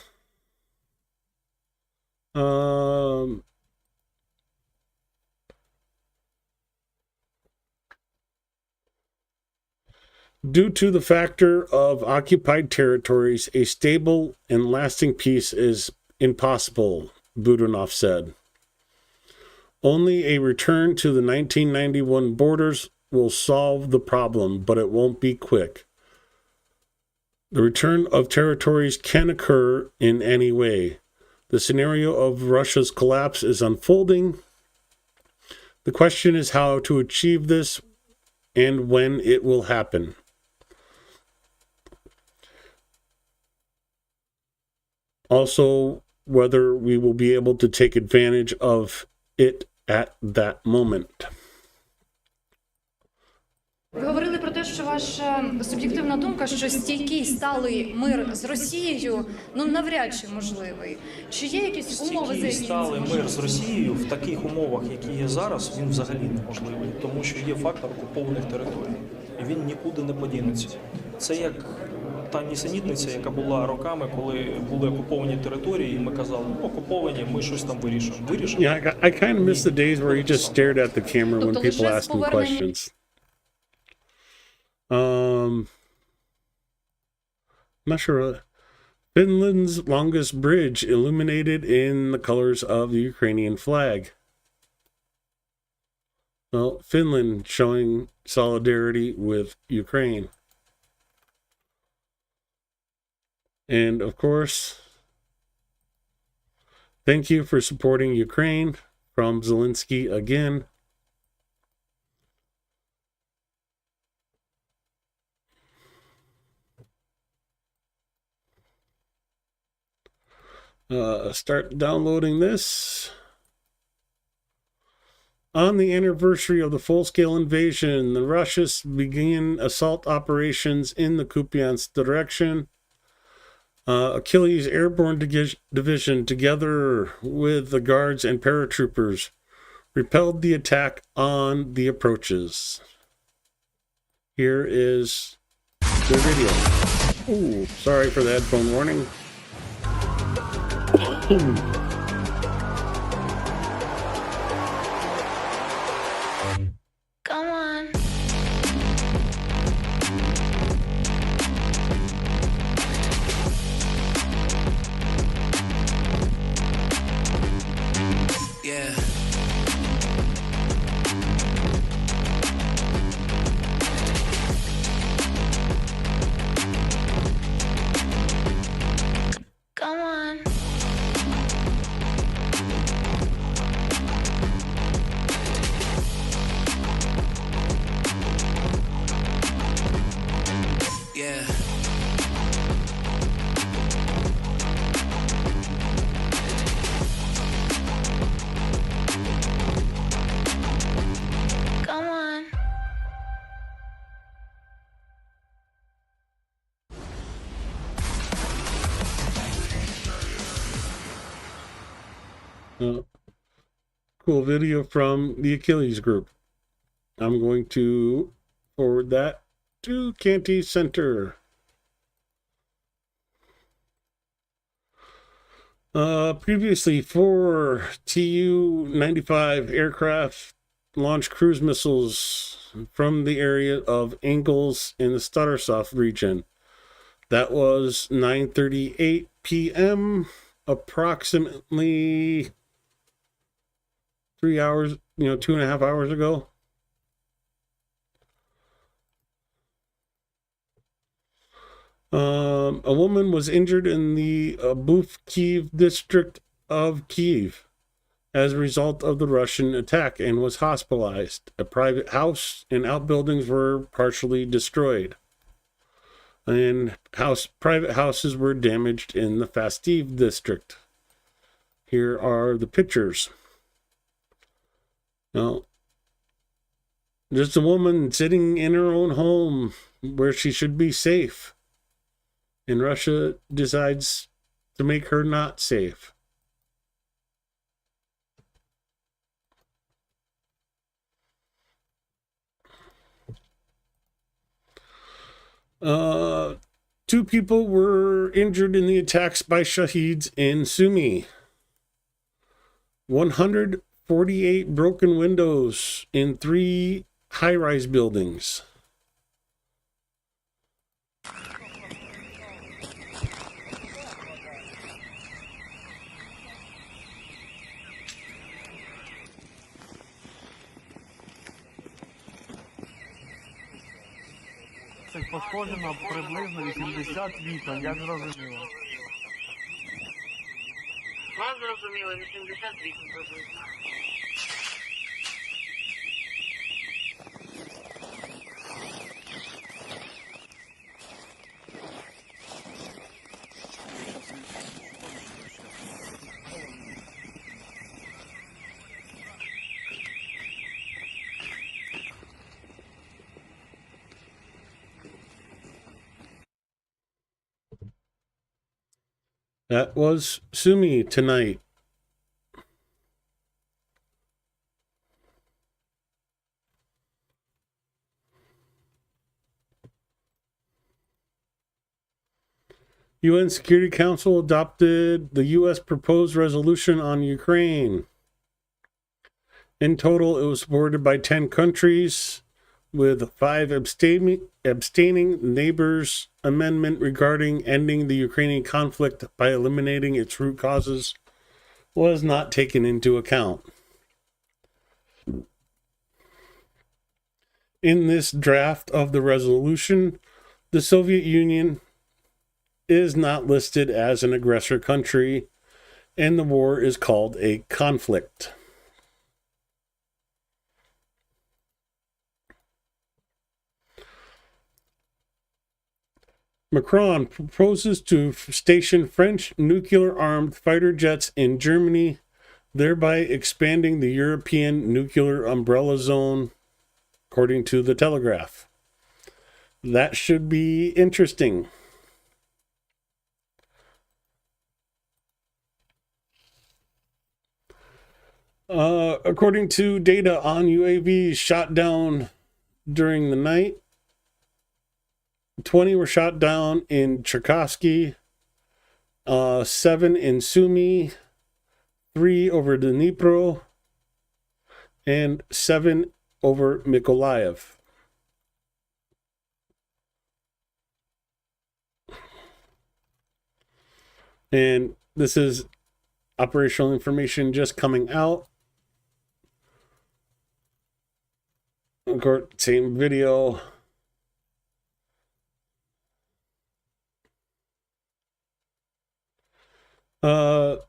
Due to the factor of occupied territories, a stable and lasting peace is impossible, Budanov said. Only a return to the 1991 borders will solve the problem, but it won't be quick. The return of territories can occur in any way. The scenario of Russia's collapse is unfolding. The question is how to achieve this and when it will happen. Also, whether we will be able to take advantage of it at that moment. Ви говорили про те, що ваша суб'єктивна думка, що стійкий сталий мир з Росією, навряд чи можливий. Чи є якісь умови, за які сталий мир з Росією в таких умовах, які є зараз, він взагалі неможливий, тому що є фактор окупованих територій, і він нікуди не подінеться. Це як та нісенітниця, яка була роками, коли були окуповані території, і ми казали, окуповані, ми щось там вирішимо. Yeah, I kind of miss the days where he just stared at the camera when people asked him questions. I'm not sure. Finland's longest bridge illuminated in the colors of the Ukrainian flag. Well, Finland showing solidarity with Ukraine. And of course, thank you for supporting Ukraine from Zelensky again. Start downloading this. On the anniversary of the full-scale invasion, the Russians began assault operations in the Kupiansk direction. Achilles Airborne Division, together with the guards and paratroopers, repelled the attack on the approaches. Here is the video. Ooh, sorry for the headphone warning. Come on. Yeah. Come on. Yeah. Come on. Cool video from the Achilles group. I'm going to forward that to Canty Center. Previously, 4 Tu-95 aircraft launched cruise missiles from the area of Engels in the Starosoft region. That was 9:38 p.m. approximately 3 hours, 2.5 hours ago. A woman was injured in the Buf-Kiev district of Kiev as a result of the Russian attack and was hospitalized. A private house and outbuildings were partially destroyed. And private houses were damaged in the Fastiv district. Here are the pictures. Now, just a woman sitting in her own home where she should be safe. And Russia decides to make her not safe. Two people were injured in the attacks by Shaheeds in Sumy. 148 broken windows in 3 high-rise buildings. Це пошкоджено приблизно 80 вікон, як зрозуміло. Вас зрозуміло, 80 вікон приблизно. That was Sumi tonight. UN Security Council adopted the U.S. proposed resolution on Ukraine. In total, it was supported by 10 countries, with 5 abstaining. Neighbors' amendment regarding ending the Ukrainian conflict by eliminating its root causes was not taken into account. In this draft of the resolution, the Soviet Union is not listed as an aggressor country, and the war is called a conflict. Macron proposes to station French nuclear-armed fighter jets in Germany, thereby expanding the European nuclear umbrella zone, according to the Telegraph. That should be interesting. According to data on UAVs shot down during the night, 20 were shot down in Cherkasky, 7 in Sumy, 3 over Dnipro, and 7 over Mykolaiv. And this is operational information just coming out. Of course, same video. A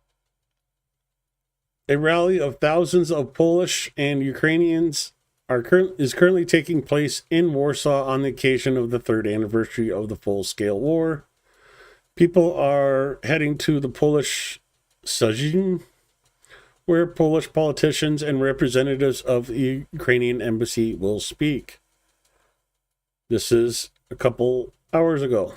rally of thousands of Polish and Ukrainians is currently taking place in Warsaw on the occasion of the 3rd anniversary of the full-scale war. People are heading to the Polish Sejm, where Polish politicians and representatives of the Ukrainian embassy will speak. This is a couple hours ago.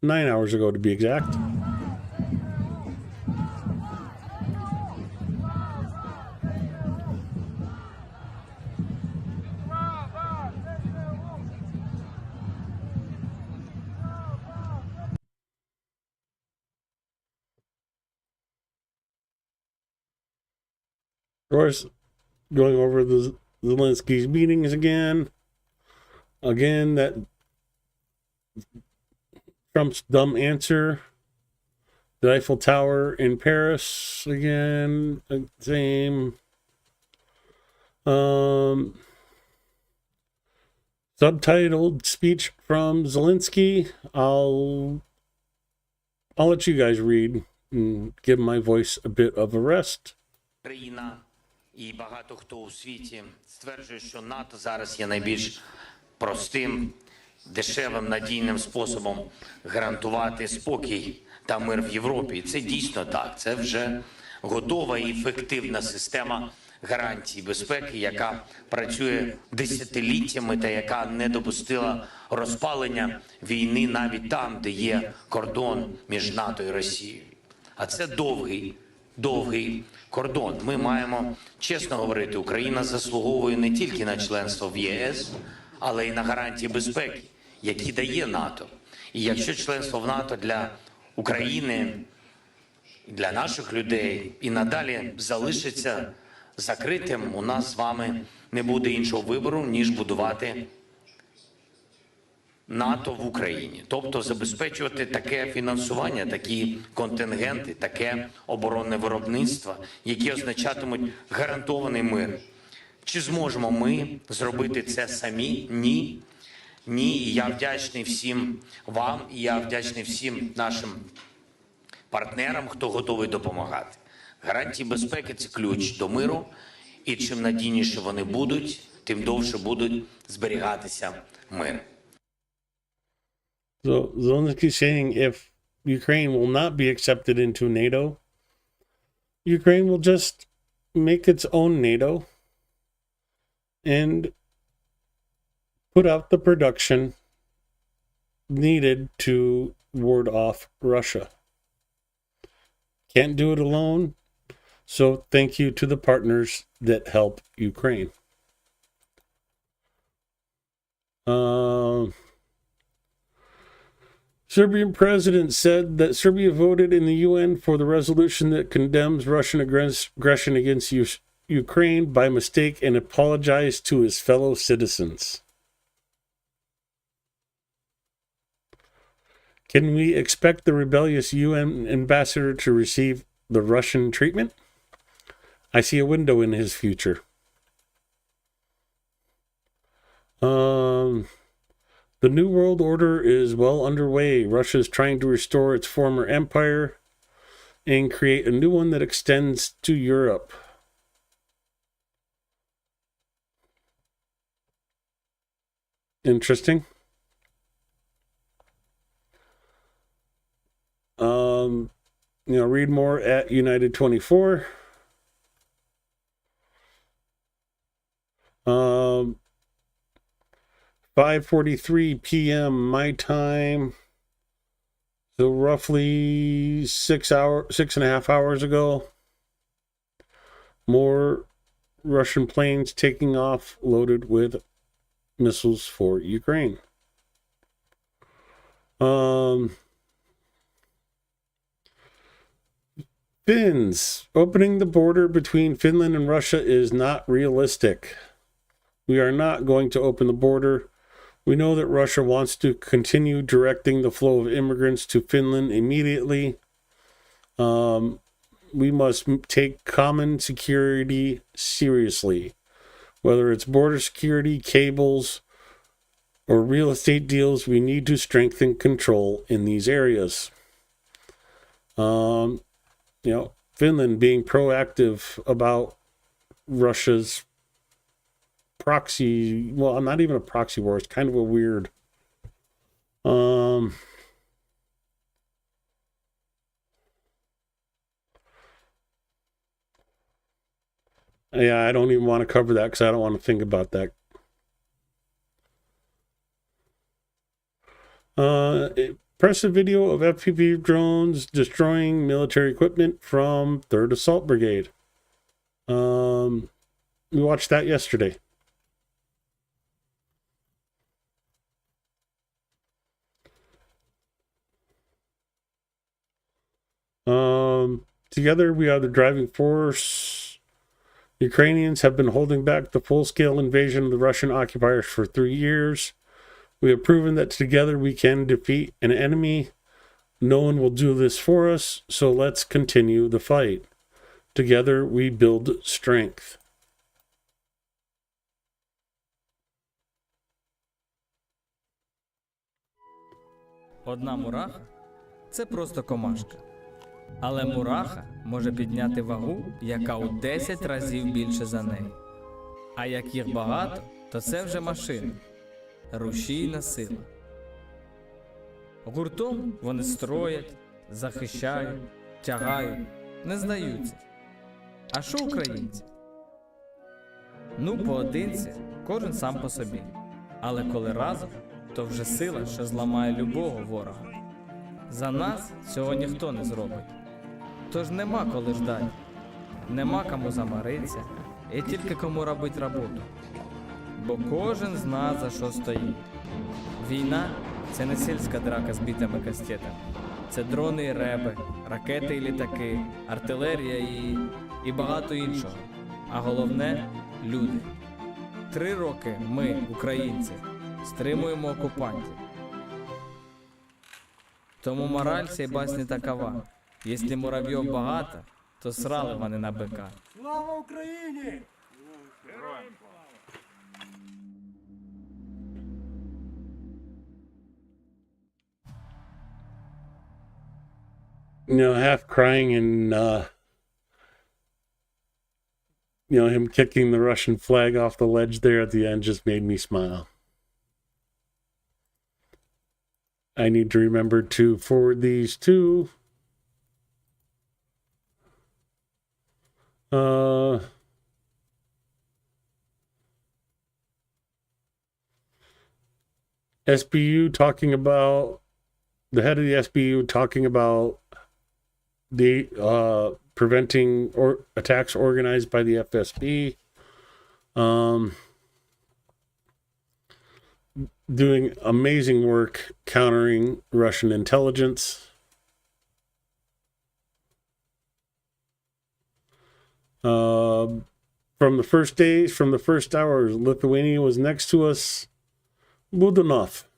9 hours ago, to be exact. Of course, going over the Zelensky's meetings again. Again, that Trump's dumb answer. The Eiffel Tower in Paris again. Same. Subtitled speech from Zelensky. I'll let you guys read and give my voice a bit of a rest. Країна і багато хто у світі стверджує, що НАТО зараз є найбільш простим, дешевим, надійним способом гарантувати спокій та мир в Європі. І це дійсно так. Це вже готова і ефективна система гарантій безпеки, яка працює десятиліттями та яка не допустила розпалення війни навіть там, де є кордон між НАТО і Росією. А це довгий кордон. Ми маємо чесно говорити, Україна заслуговує не тільки на членство в ЄС, але й на гарантії безпеки, які дає НАТО. І якщо членство в НАТО для України, для наших людей і надалі залишиться закритим, у нас з вами не буде іншого вибору, ніж будувати НАТО в Україні. Тобто забезпечувати таке фінансування, такі контингенти, таке оборонне виробництво, які означатимуть гарантований мир. Чи зможемо ми зробити це самі? Ні. Ні, і я вдячний всім вам, і я вдячний всім нашим партнерам, хто готовий допомагати. Гарантії безпеки – це ключ до миру, і чим надійніше вони будуть, тим довше будуть зберігатися мир. So Zelensky saying if Ukraine will not be accepted into NATO, Ukraine will just make its own NATO and put out the production needed to ward off Russia. Can't do it alone, so thank you to the partners that help Ukraine. Serbian president said that Serbia voted in the UN for the resolution that condemns Russian aggression against Ukraine by mistake and apologized to his fellow citizens. Can we expect the rebellious UN ambassador to receive the Russian treatment? I see a window in his future. The New World Order is well underway. Russia is trying to restore its former empire and create a new one that extends to Europe. Interesting. Read more at United 24. 5:43 p.m. my time. So roughly 6.5 hours ago. More Russian planes taking off loaded with missiles for Ukraine. Finns. Opening the border between Finland and Russia is not realistic. We are not going to open the border. We know that Russia wants to continue directing the flow of immigrants to Finland immediately. We must take common security seriously. Whether it's border security, cables, or real estate deals, we need to strengthen control in these areas. Finland being proactive about Russia's proxy, well, not even a proxy war, it's kind of a weird I don't even want to cover that because I don't want to think about that. Impressive video of FPV drones destroying military equipment from 3rd Assault Brigade. We watched that yesterday. Together we are the driving force. Ukrainians have been holding back the full-scale invasion of the Russian occupiers for 3 years. We have proven that together we can defeat an enemy. No one will do this for us, so let's continue the fight. Together we build strength. Одна мураха – це просто комашка. Але мураха може підняти вагу, яка у 10 разів більше за неї. А як їх багато, то це вже машина. Рушійна сила. Гуртом вони строять, захищають, тягають, не здаються. А що українці? Поодинці, кожен сам по собі. Але коли разом, то вже сила, що зламає любого ворога. За нас цього ніхто не зробить. Тож нема коли ждати, нема кому замаритися, і тільки кому робить роботу. Бо кожен зна, за що стоїть. Війна – це не сільська драка з бітами кастетами. Це дрони і реби, ракети і літаки, артилерія і багато іншого. А головне – люди. 3 роки ми, українці, стримуємо окупантів. Тому мораль цієї басні такова. Якщо муравйов багато, то срали вони на бика. Слава Україні! You know, half crying and, you know, him kicking the Russian flag off the ledge there at the end just made me smile. I need to remember to forward these to SBU, talking about the head of the SBU talking about the preventing or attacks organized by the FSB, doing amazing work countering Russian intelligence. From the first days, from the first hours, Lithuania was next to us. Good enough.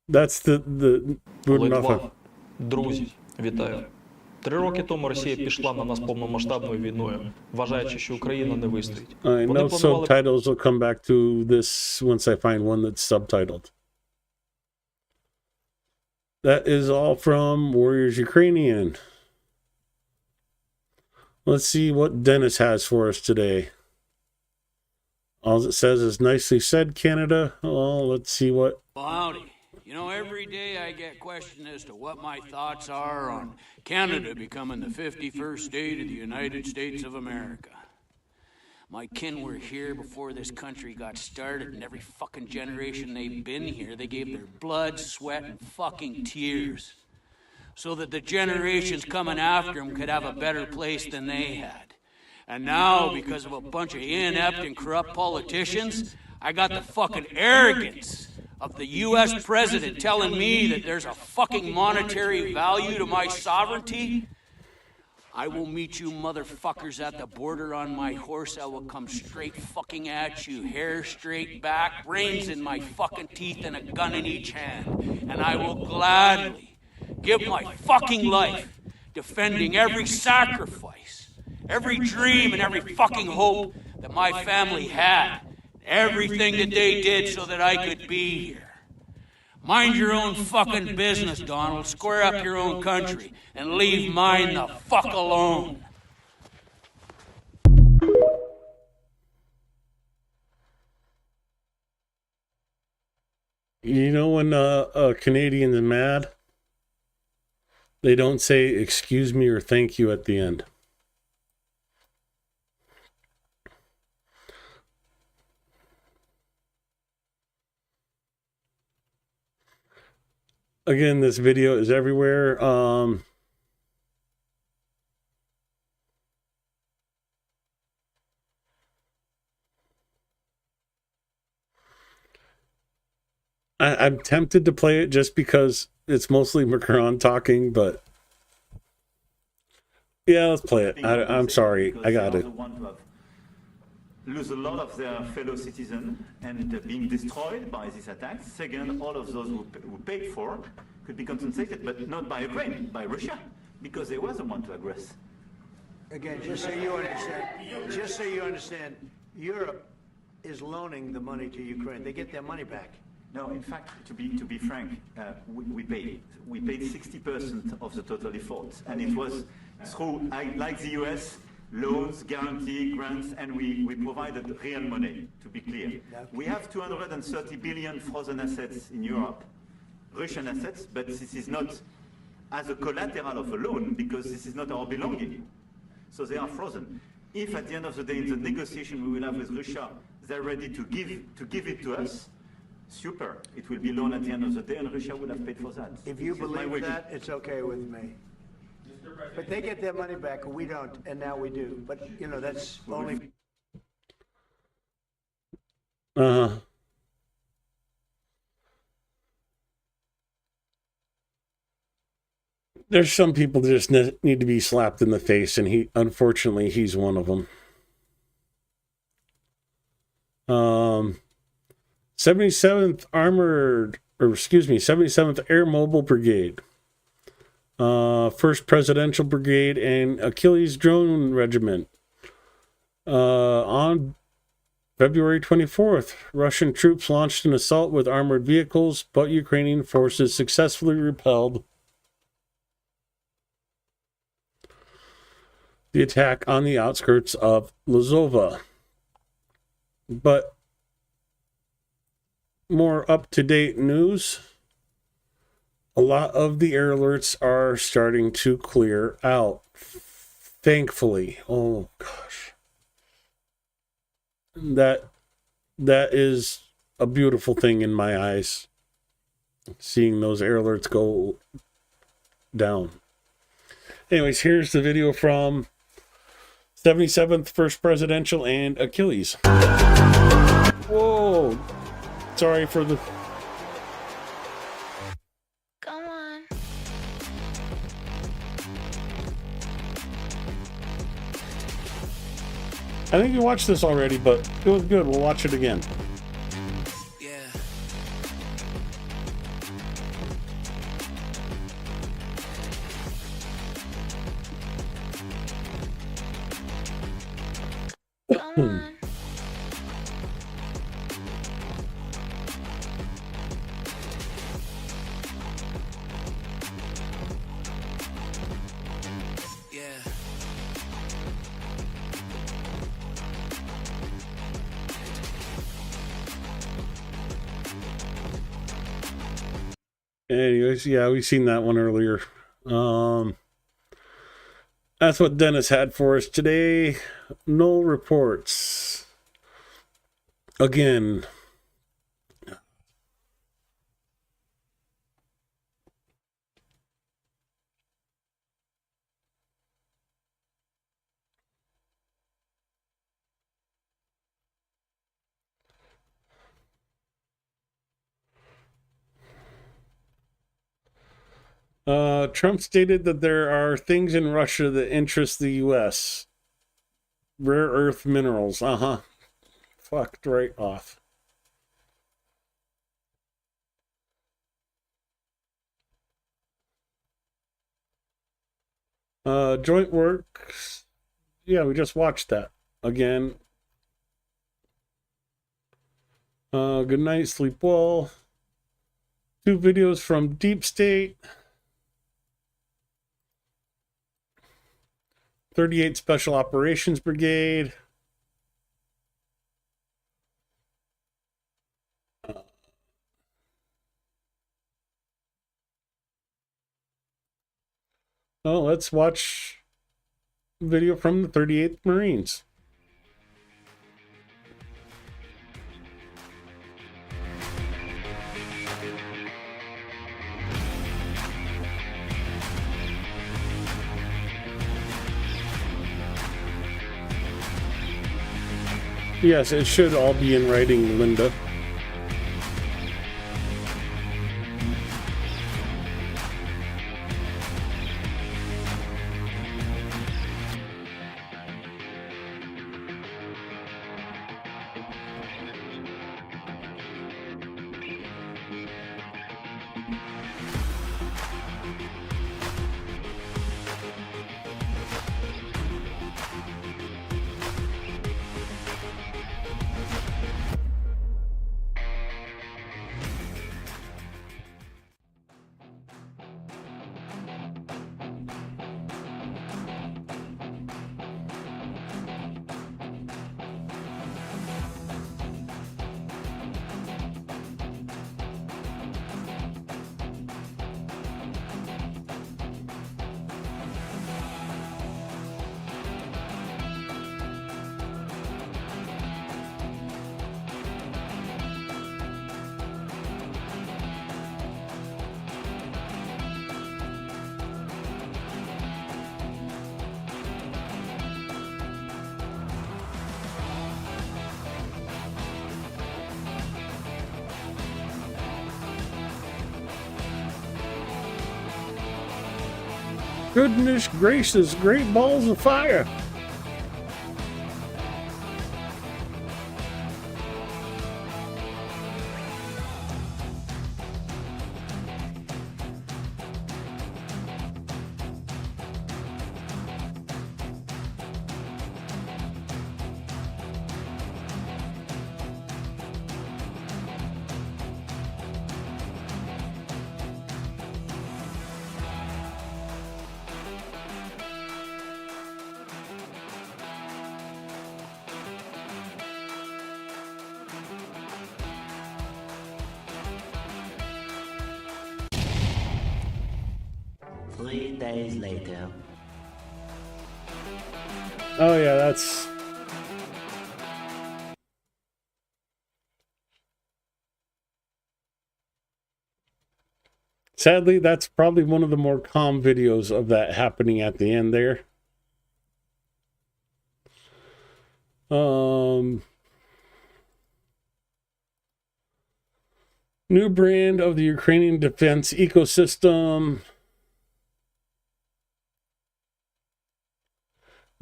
That's the good enough. Литва, друзі, вітаю. 3 роки тому Росія пішла на нас повномасштабною війною, вважаючи, що Україна не вистоїть. I know subtitles will come back to this once I find one that's subtitled. That is all from Warriors Ukrainian. Let's see what Dennis has for us today. All it says is nicely said, Canada. Oh, let's see what. Howdy. You know, every day I get questioned as to what my thoughts are on Canada becoming the 51st state of the United States of America. My kin were here before this country got started, and every fucking generation they've been here, they gave their blood, sweat, and fucking tears so that the generations coming after them could have a better place than they had. And now, because of a bunch of inept and corrupt politicians, I got the fucking arrogance of the U.S. president telling me that there's a fucking monetary value to my sovereignty. I will meet you motherfuckers at the border on my horse. I will come straight fucking at you, hair straight back, brains in my fucking teeth, and a gun in each hand. And I will gladly give my fucking life defending every sacrifice, every dream, and every fucking hope that my family had. Everything that they did so that I could be here. Mind your own fucking business, Donald. Square up your own country and leave mine the fuck alone. You know when a Canadian is mad, they don't say excuse me or thank you at the end. Again, this video is everywhere. I'm tempted to play it just because it's mostly Macron talking, but yeah, let's play it. I'm sorry, I got it. Lose a lot of their fellow citizens and being destroyed by these attacks. Second, all of those who paid for could be compensated, but not by Ukraine, by Russia, because they were the one to aggress. Again, just so you understand, Europe is loaning the money to Ukraine. They get their money back. No, in fact, to be frank, we paid 60% of the total effort, and it was through, like the US, loans, guarantee, grants, and we provided real money, to be clear. We have 230 billion frozen assets in Europe, Russian assets, but this is not as a collateral of a loan, because this is not our belonging. So they are frozen. If at the end of the day, in the negotiation we will have with Russia, they're ready to give it to us, super. It will be loan at the end of the day, and Russia will have paid for that. If you believe that, it's okay with me. But they get their money back, and we don't, and now we do. But, you know, that's only... There's some people that just need to be slapped in the face, and unfortunately, he's one of them. 77th 77th Air Mobile Brigade. 1st Presidential Brigade and Achilles Drone Regiment. On February 24th, Russian troops launched an assault with armored vehicles, but Ukrainian forces successfully repelled the attack on the outskirts of Lozova. But more up-to-date news, a lot of the air alerts are starting to clear out. Thankfully. Oh gosh. That is a beautiful thing in my eyes, seeing those air alerts go down. Anyways, here's the video from 77th 1st Presidential and Achilles. Whoa. Sorry for the... Go on. I think you watched this already, but it was good. We'll watch it again. Go on. Anyways, yeah, we've seen that one earlier. That's what Dennis had for us today. No reports. Again. Trump stated that there are things in Russia that interest the U.S. Rare earth minerals. Fucked right off. Joint works. Yeah, we just watched that again. Good night, sleep well. 2 videos from Deep State. 38 Special Operations Brigade. Let's watch video from the 38th Marines. Yes, it should all be in writing, Linda. Goodness gracious, great balls of fire. 3 days later. Oh yeah, that's... Sadly, that's probably one of the more calm videos of that happening at the end there. New brand of the Ukrainian defense ecosystem.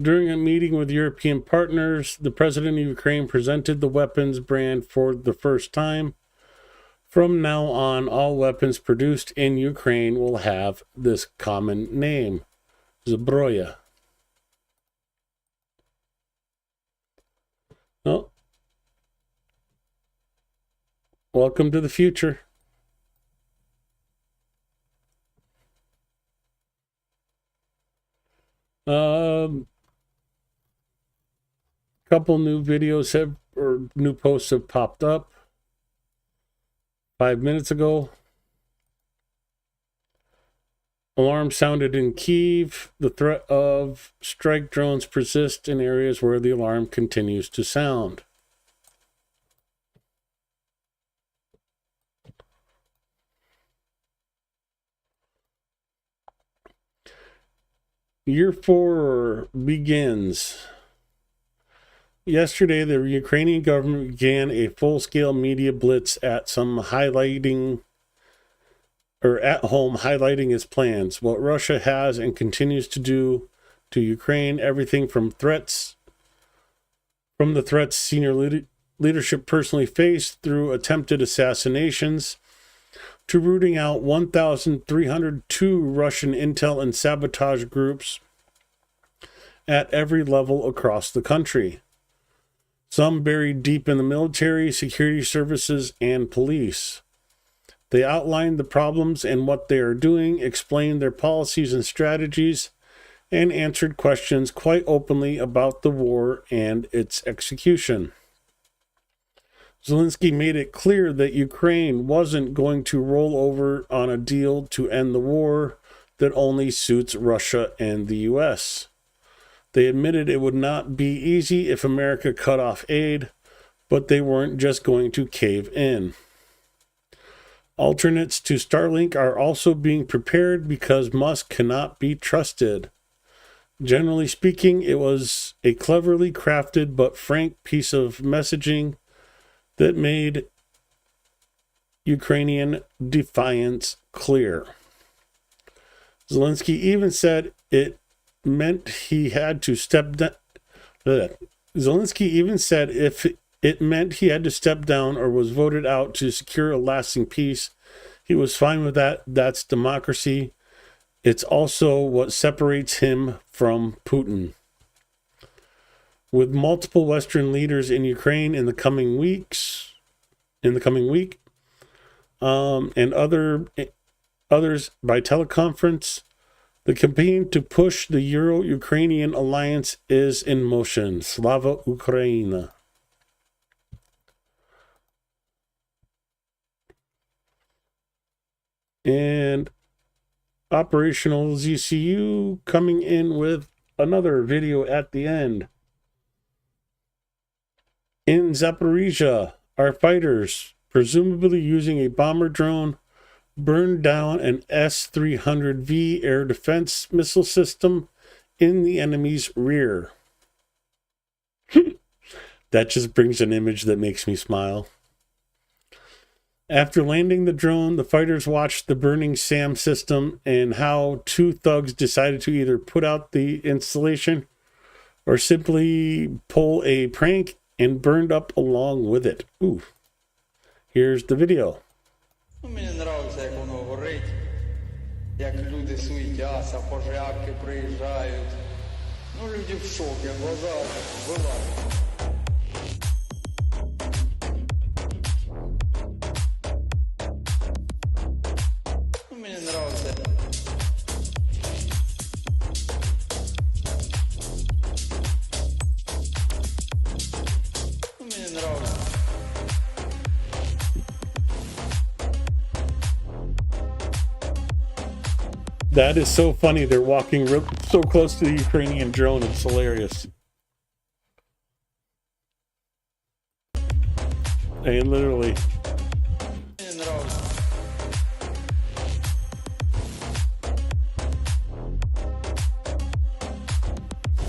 During a meeting with European partners, the president of Ukraine presented the weapons brand for the first time. From now on, all weapons produced in Ukraine will have this common name, Zbroya. Oh. Welcome to the future. Couple new videos or new posts have popped up 5 minutes ago. Alarm sounded in Kyiv. The threat of strike drones persists in areas where the alarm continues to sound. Year 4 begins. Yesterday, the Ukrainian government began a full-scale media blitz at home highlighting its plans, what Russia has and continues to do to Ukraine, everything from the threats senior leadership personally faced through attempted assassinations to rooting out 1,302 Russian intel and sabotage groups at every level across the country. Some buried deep in the military, security services, and police. They outlined the problems and what they are doing, explained their policies and strategies, and answered questions quite openly about the war and its execution. Zelensky made it clear that Ukraine wasn't going to roll over on a deal to end the war that only suits Russia and the U.S. They admitted it would not be easy if America cut off aid, but they weren't just going to cave in. Alternates to Starlink are also being prepared because Musk cannot be trusted. Generally speaking, it was a cleverly crafted but frank piece of messaging that made Ukrainian defiance clear. Zelensky even said it meant he had to step down. Zelensky even said if it meant he had to step down or was voted out to secure a lasting peace, he was fine with that. That's democracy. It's also what separates him from Putin. With multiple Western leaders in Ukraine in the coming week, and others by teleconference, the campaign to push the Euro-Ukrainian alliance is in motion. Slava Ukraina. And Operational ZCU coming in with another video at the end. In Zaporizhia, our fighters, presumably using a bomber drone, burned down an S-300V air defense missile system in the enemy's rear. That just brings an image that makes me smile. After landing the drone, the fighters watched the burning SAM system and how two thugs decided to either put out the installation or simply pull a prank and burned up along with it. Ooh. Here's the video. Мені подобається, як воно горить, як люди суетяться, пожарки приїжджають. Ну, люди в шокі, глаза вилазять. Мені подобається. Мені подобається. That is so funny. They're walking so close to the Ukrainian drone. It's hilarious. And literally.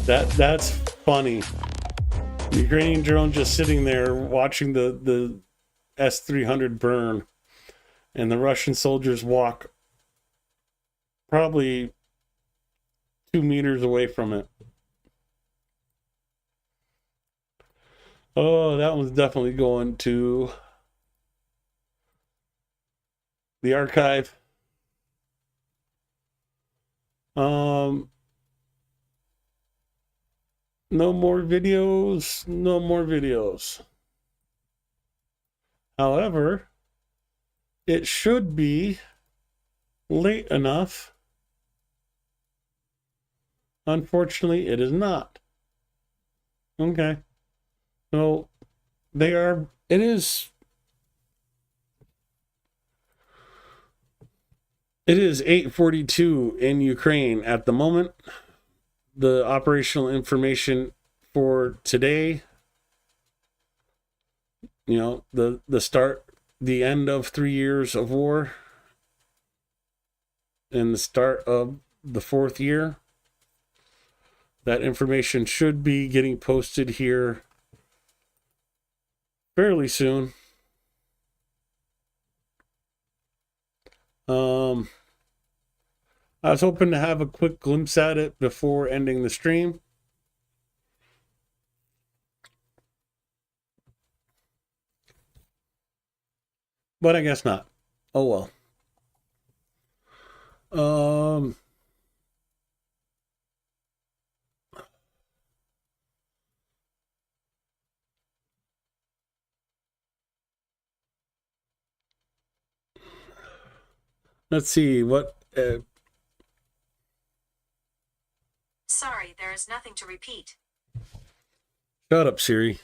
That's funny. The Ukrainian drone just sitting there watching the S-300 burn, and the Russian soldiers walk probably 2 meters away from it. Oh, that one's definitely going to the archive. No more videos. No more videos. However, it should be late enough. Unfortunately, it is not. Okay. So it is 8:42 in Ukraine at the moment. The operational information for today, the end of 3 years of war and the start of the 4th year. That information should be getting posted here fairly soon. I was hoping to have a quick glimpse at it before ending the stream. But I guess not. Oh well. Let's see what. Sorry, there is nothing to repeat. Shut up, Siri.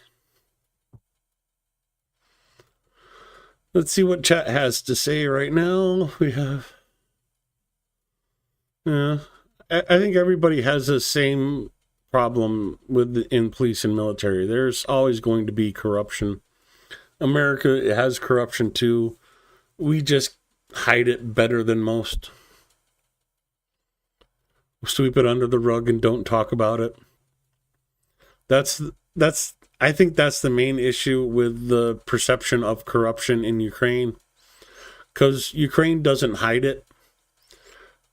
Let's see what chat has to say right now. We have. Yeah, I think everybody has the same problem in police and military. There's always going to be corruption. America has corruption too. We just hide it better than most. Sweep it under the rug and don't talk about it. I think that's the main issue with the perception of corruption in Ukraine, because Ukraine doesn't hide it.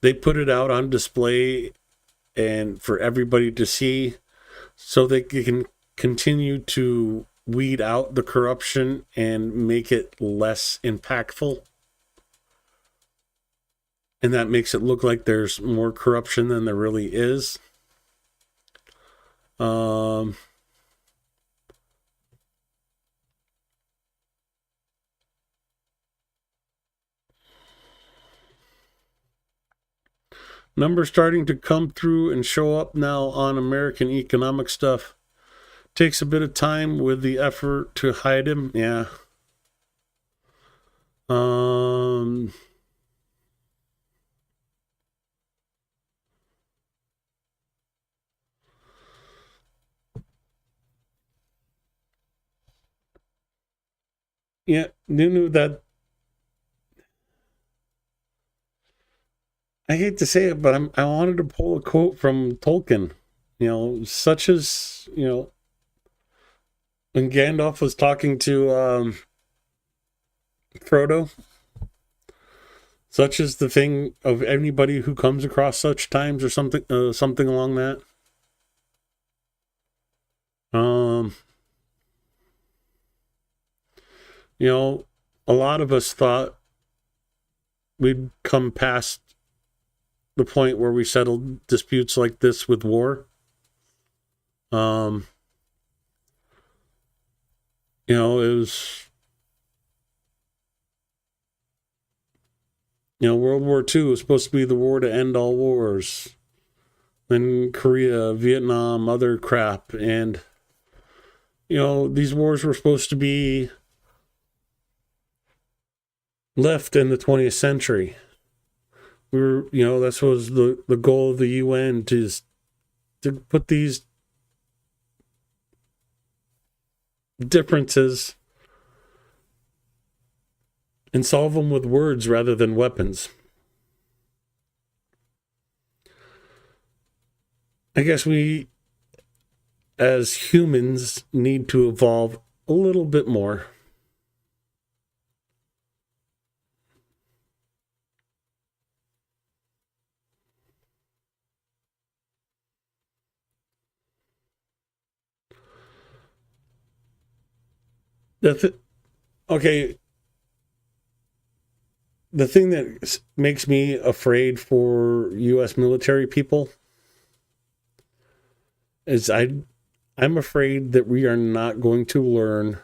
They put it out on display and for everybody to see, so they can continue to weed out the corruption and make it less impactful. And that makes it look like there's more corruption than there really is. Numbers starting to come through and show up now on American economic stuff. Takes a bit of time with the effort to hide him. Yeah. Yeah, you knew that. I hate to say it, but I wanted to pull a quote from Tolkien. Such as, when Gandalf was talking to Frodo, such is the thing of anybody who comes across such times, or something along that. A lot of us thought we'd come past the point where we settled disputes like this with war. It was, World War II was supposed to be the war to end all wars. Then Korea, Vietnam, other crap. And, these wars were supposed to be left in the 20th century. That was the goal of the UN to put these differences and solve them with words rather than weapons. I guess we, as humans, need to evolve a little bit more. Okay, the thing that makes me afraid for U.S. military people is I'm afraid that we are not going to learn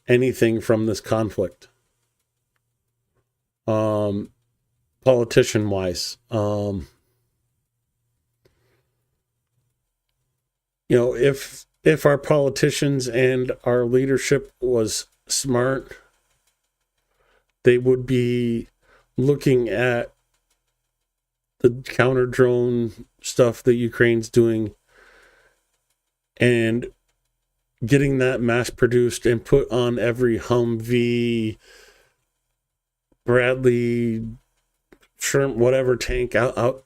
anything from this conflict. Politician wise, if our politicians and our leadership was smart, they would be looking at the counter drone stuff that Ukraine's doing and getting that mass produced and put on every Humvee, Bradley, Shrimp, whatever tank out.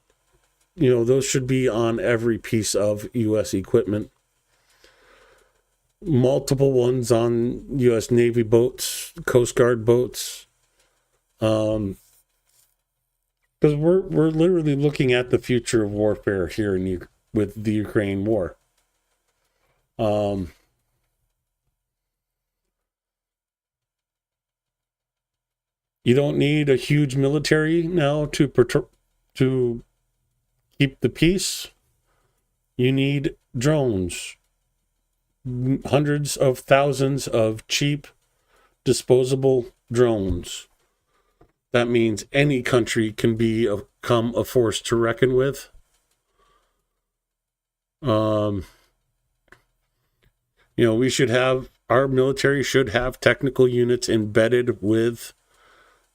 Those should be on every piece of U.S. equipment. Multiple ones on U.S. Navy boats, Coast Guard boats. Because we're literally looking at the future of warfare here with the Ukraine war. You don't need a huge military now to keep the peace. You need drones, hundreds of thousands of cheap, disposable drones. That means any country can become a force to reckon with. Our military should have technical units embedded with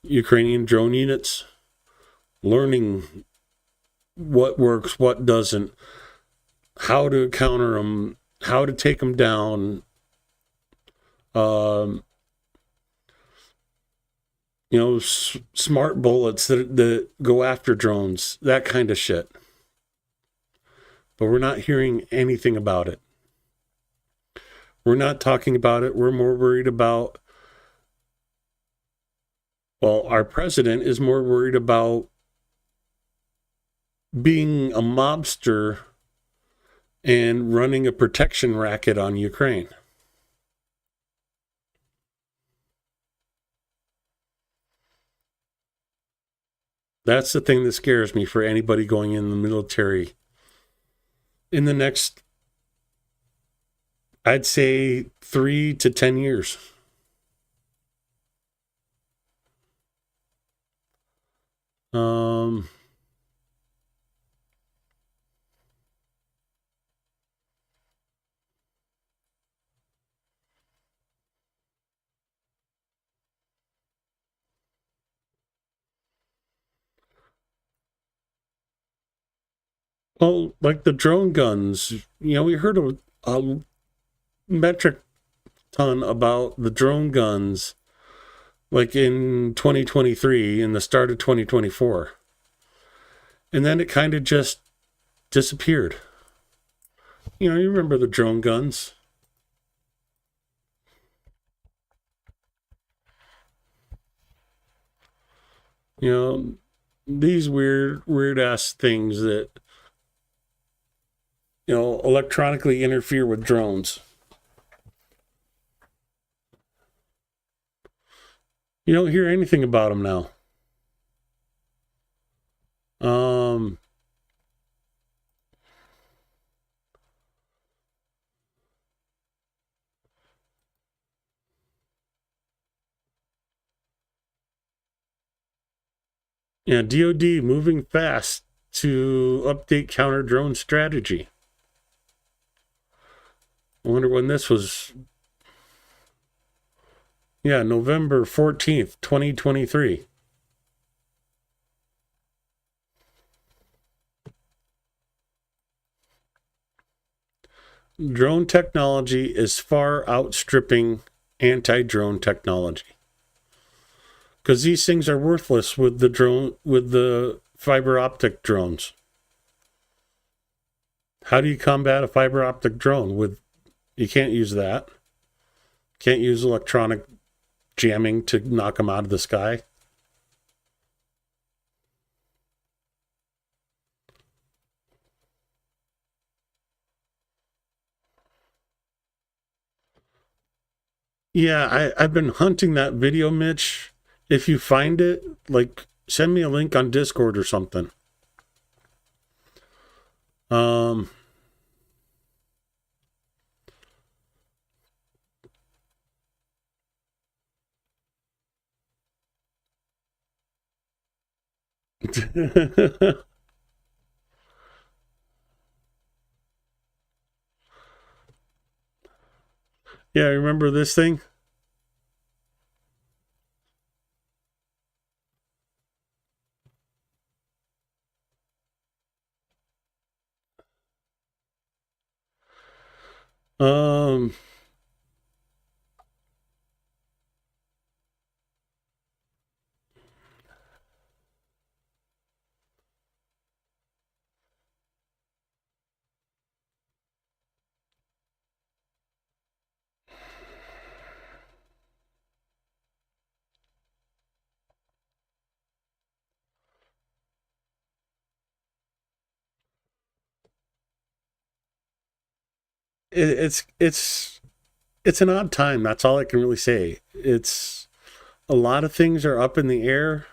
Ukrainian drone units, learning what works, what doesn't, how to counter them, how to take them down. Smart bullets that go after drones, that kind of shit. But we're not hearing anything about it. We're not talking about it. We're more worried about, our president is more worried about being a mobster and running a protection racket on Ukraine. That's the thing that scares me for anybody going in the military in the next, I'd say, 3 to 10 years. Well, like the drone guns, we heard a metric ton about the drone guns like in 2023, in the start of 2024. And then it kind of just disappeared. You remember the drone guns. These weird ass things that electronically interfere with drones. You don't hear anything about them now. DoD moving fast to update counter drone strategy. I wonder when this was. November 14th, 2023. drone technology is far outstripping anti-drone technology. Because these things are worthless with the fiber optic drones. How do you combat a fiber optic drone? You can't use that. Can't use electronic jamming to knock them out of the sky. Yeah, I've been hunting that video, Mitch. If you find it, like, send me a link on Discord or something. Yeah, remember this thing? Um, it's an odd time. That's all I can really say. It's a lot of things are up in the air.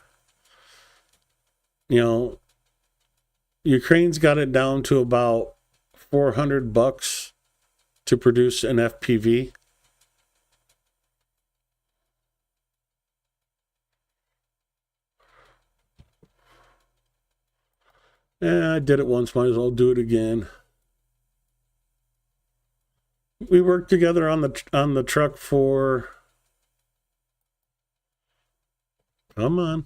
You know, Ukraine's got it down to about $400 to produce an FPV. I did it once, might as well do it again. We worked together on the truck for, come on.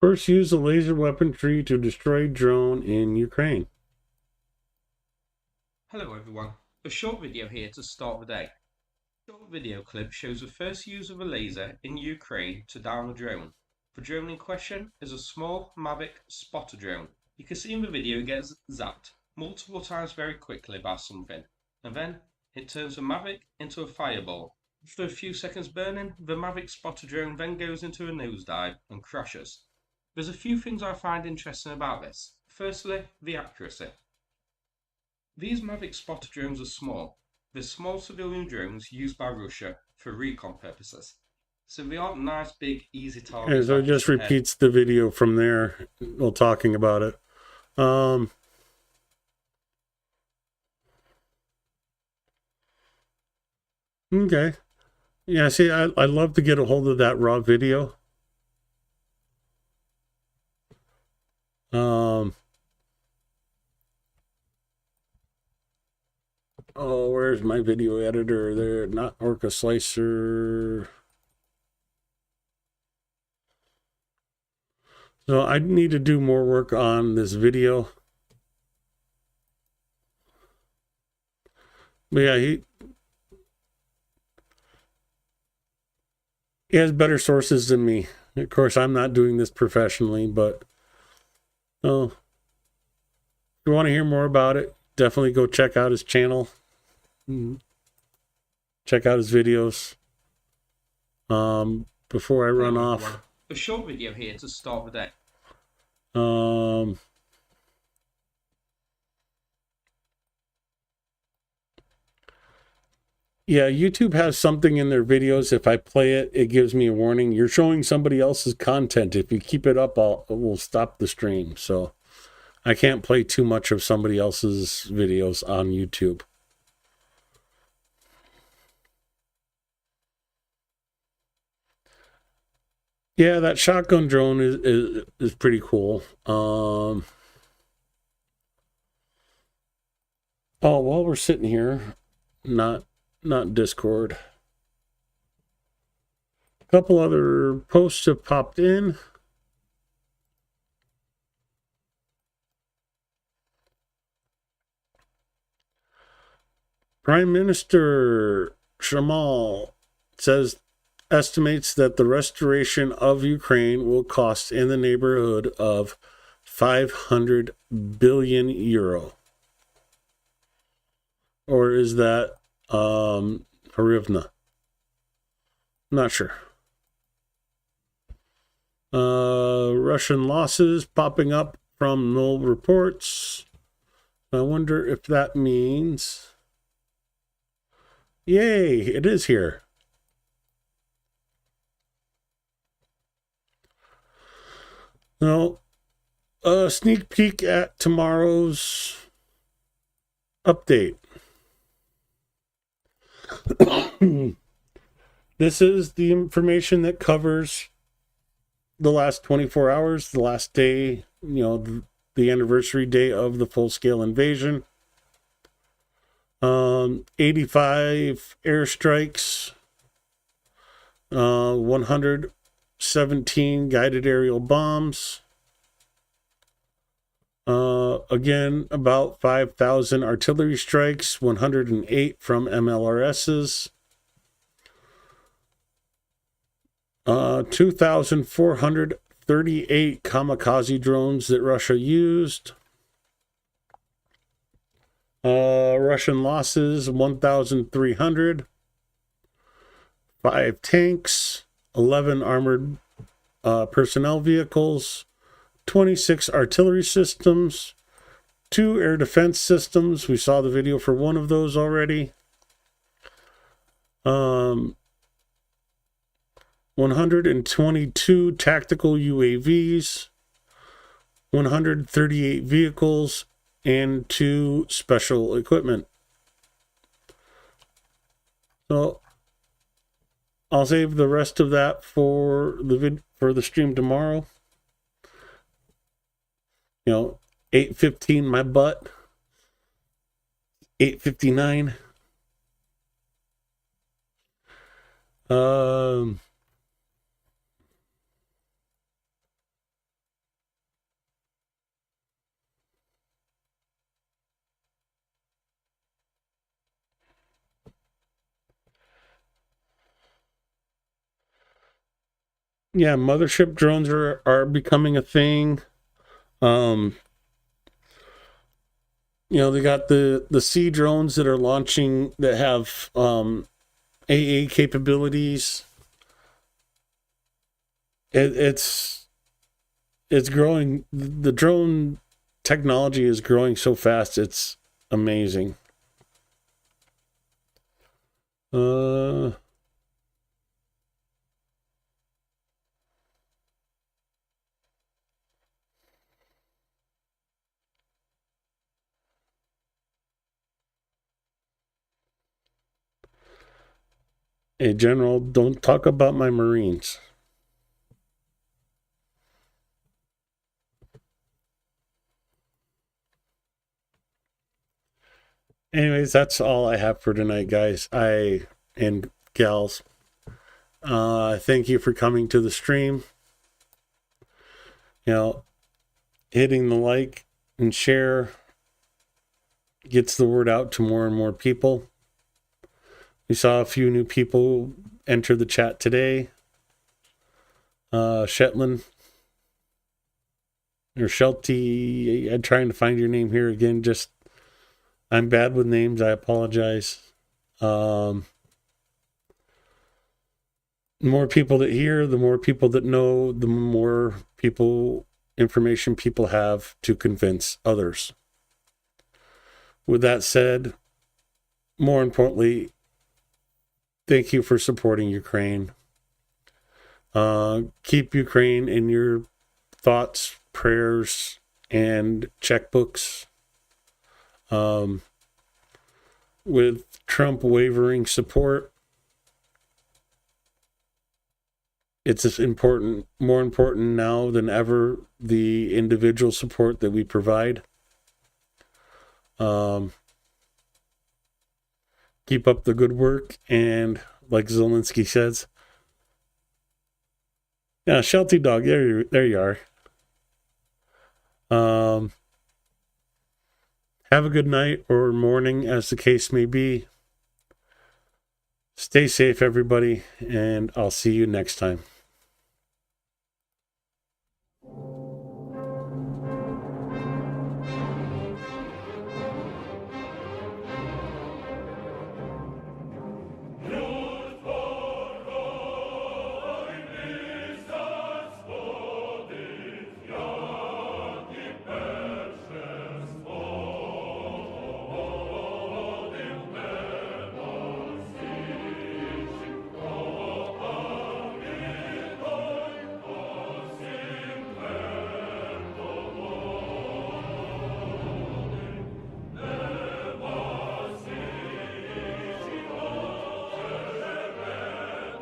First use of laser weaponry to destroy drone in Ukraine. Hello everyone, a short video here to start the day. The short video clip shows the first use of a laser in Ukraine to down a drone. The drone in question is a small Mavic spotter drone. You can see in the video it gets zapped multiple times very quickly by something, and then it turns the Mavic into a fireball. After a few seconds burning, the Mavic spotter drone then goes into a nosedive and crashes. There's a few things I find interesting about this. Firstly, the accuracy. These Mavic spotter drones are small. They're small civilian drones used by Russia for recon purposes. So they aren't nice, big, easy targets. So it just repeats the video from there while talking about it. Okay. Yeah, see, I'd love to get a hold of that raw video. Oh, where's my video editor there? Not Orca Slicer. So I need to do more work on this video. But yeah, he has better sources than me. Of course, I'm not doing this professionally, but if you want to hear more about it, definitely go check out his channel. Check out his videos. Before I run off, a short video here to start the day. Yeah, YouTube has something in their videos. If I play it, it gives me a warning. You're showing somebody else's content. If you keep it up, it will stop the stream. So I can't play too much of somebody else's videos on YouTube. Yeah, that shotgun drone is pretty cool. Oh, while we're sitting here, not Discord. A couple other posts have popped in. Prime Minister Shamal estimates that the restoration of Ukraine will cost in the neighborhood of 500 billion euro. Or is that hryvnia? Not sure. Russian losses popping up from null reports. I wonder if that means... Yay, it is here. Now, a sneak peek at tomorrow's update. This is the information that covers the last 24 hours, the last day, the anniversary day of the full-scale invasion. 85 airstrikes, 117 guided aerial bombs. Again, about 5,000 artillery strikes, 108 from MLRSs. 2,438 kamikaze drones that Russia used. Russian losses, 1,300. 5 tanks, 11 armored personnel vehicles, 26 artillery systems, 2 air defense systems. We saw the video for one of those already. 122 tactical UAVs, 138 vehicles, and 2 special equipment. So I'll save the rest of that for the stream tomorrow. 8:15 my butt. 8:59. Yeah, mothership drones are becoming a thing. They got the sea drones that are launching that have AA capabilities. It's growing. The drone technology is growing so fast. It's amazing. Hey, General, don't talk about my Marines. Anyways, that's all I have for tonight, guys. And gals. Thank you for coming to the stream. Hitting the like and share gets the word out to more and more people. We saw a few new people enter the chat today. Shetland or Shelty. I'm trying to find your name here again. I'm bad with names. I apologize. The more people that hear, the more people that know, the more information people have to convince others. With that said, more importantly, thank you for supporting Ukraine. Keep Ukraine in your thoughts, prayers, and checkbooks. With Trump wavering support, it's as important, more important now than ever, the individual support that we provide. Keep up the good work, and like Zelensky says, yeah, Shelty Dog, there you are. Have a good night or morning, as the case may be. Stay safe, everybody, and I'll see you next time.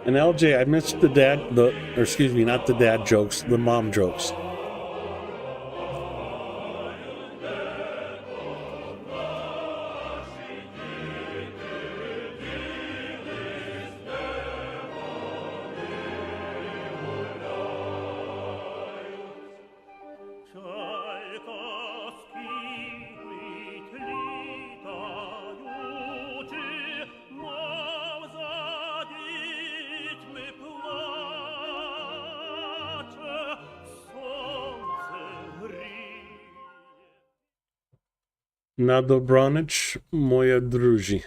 And LJ, I missed the not the dad jokes, the mom jokes. Na dobranoc, moje drugi.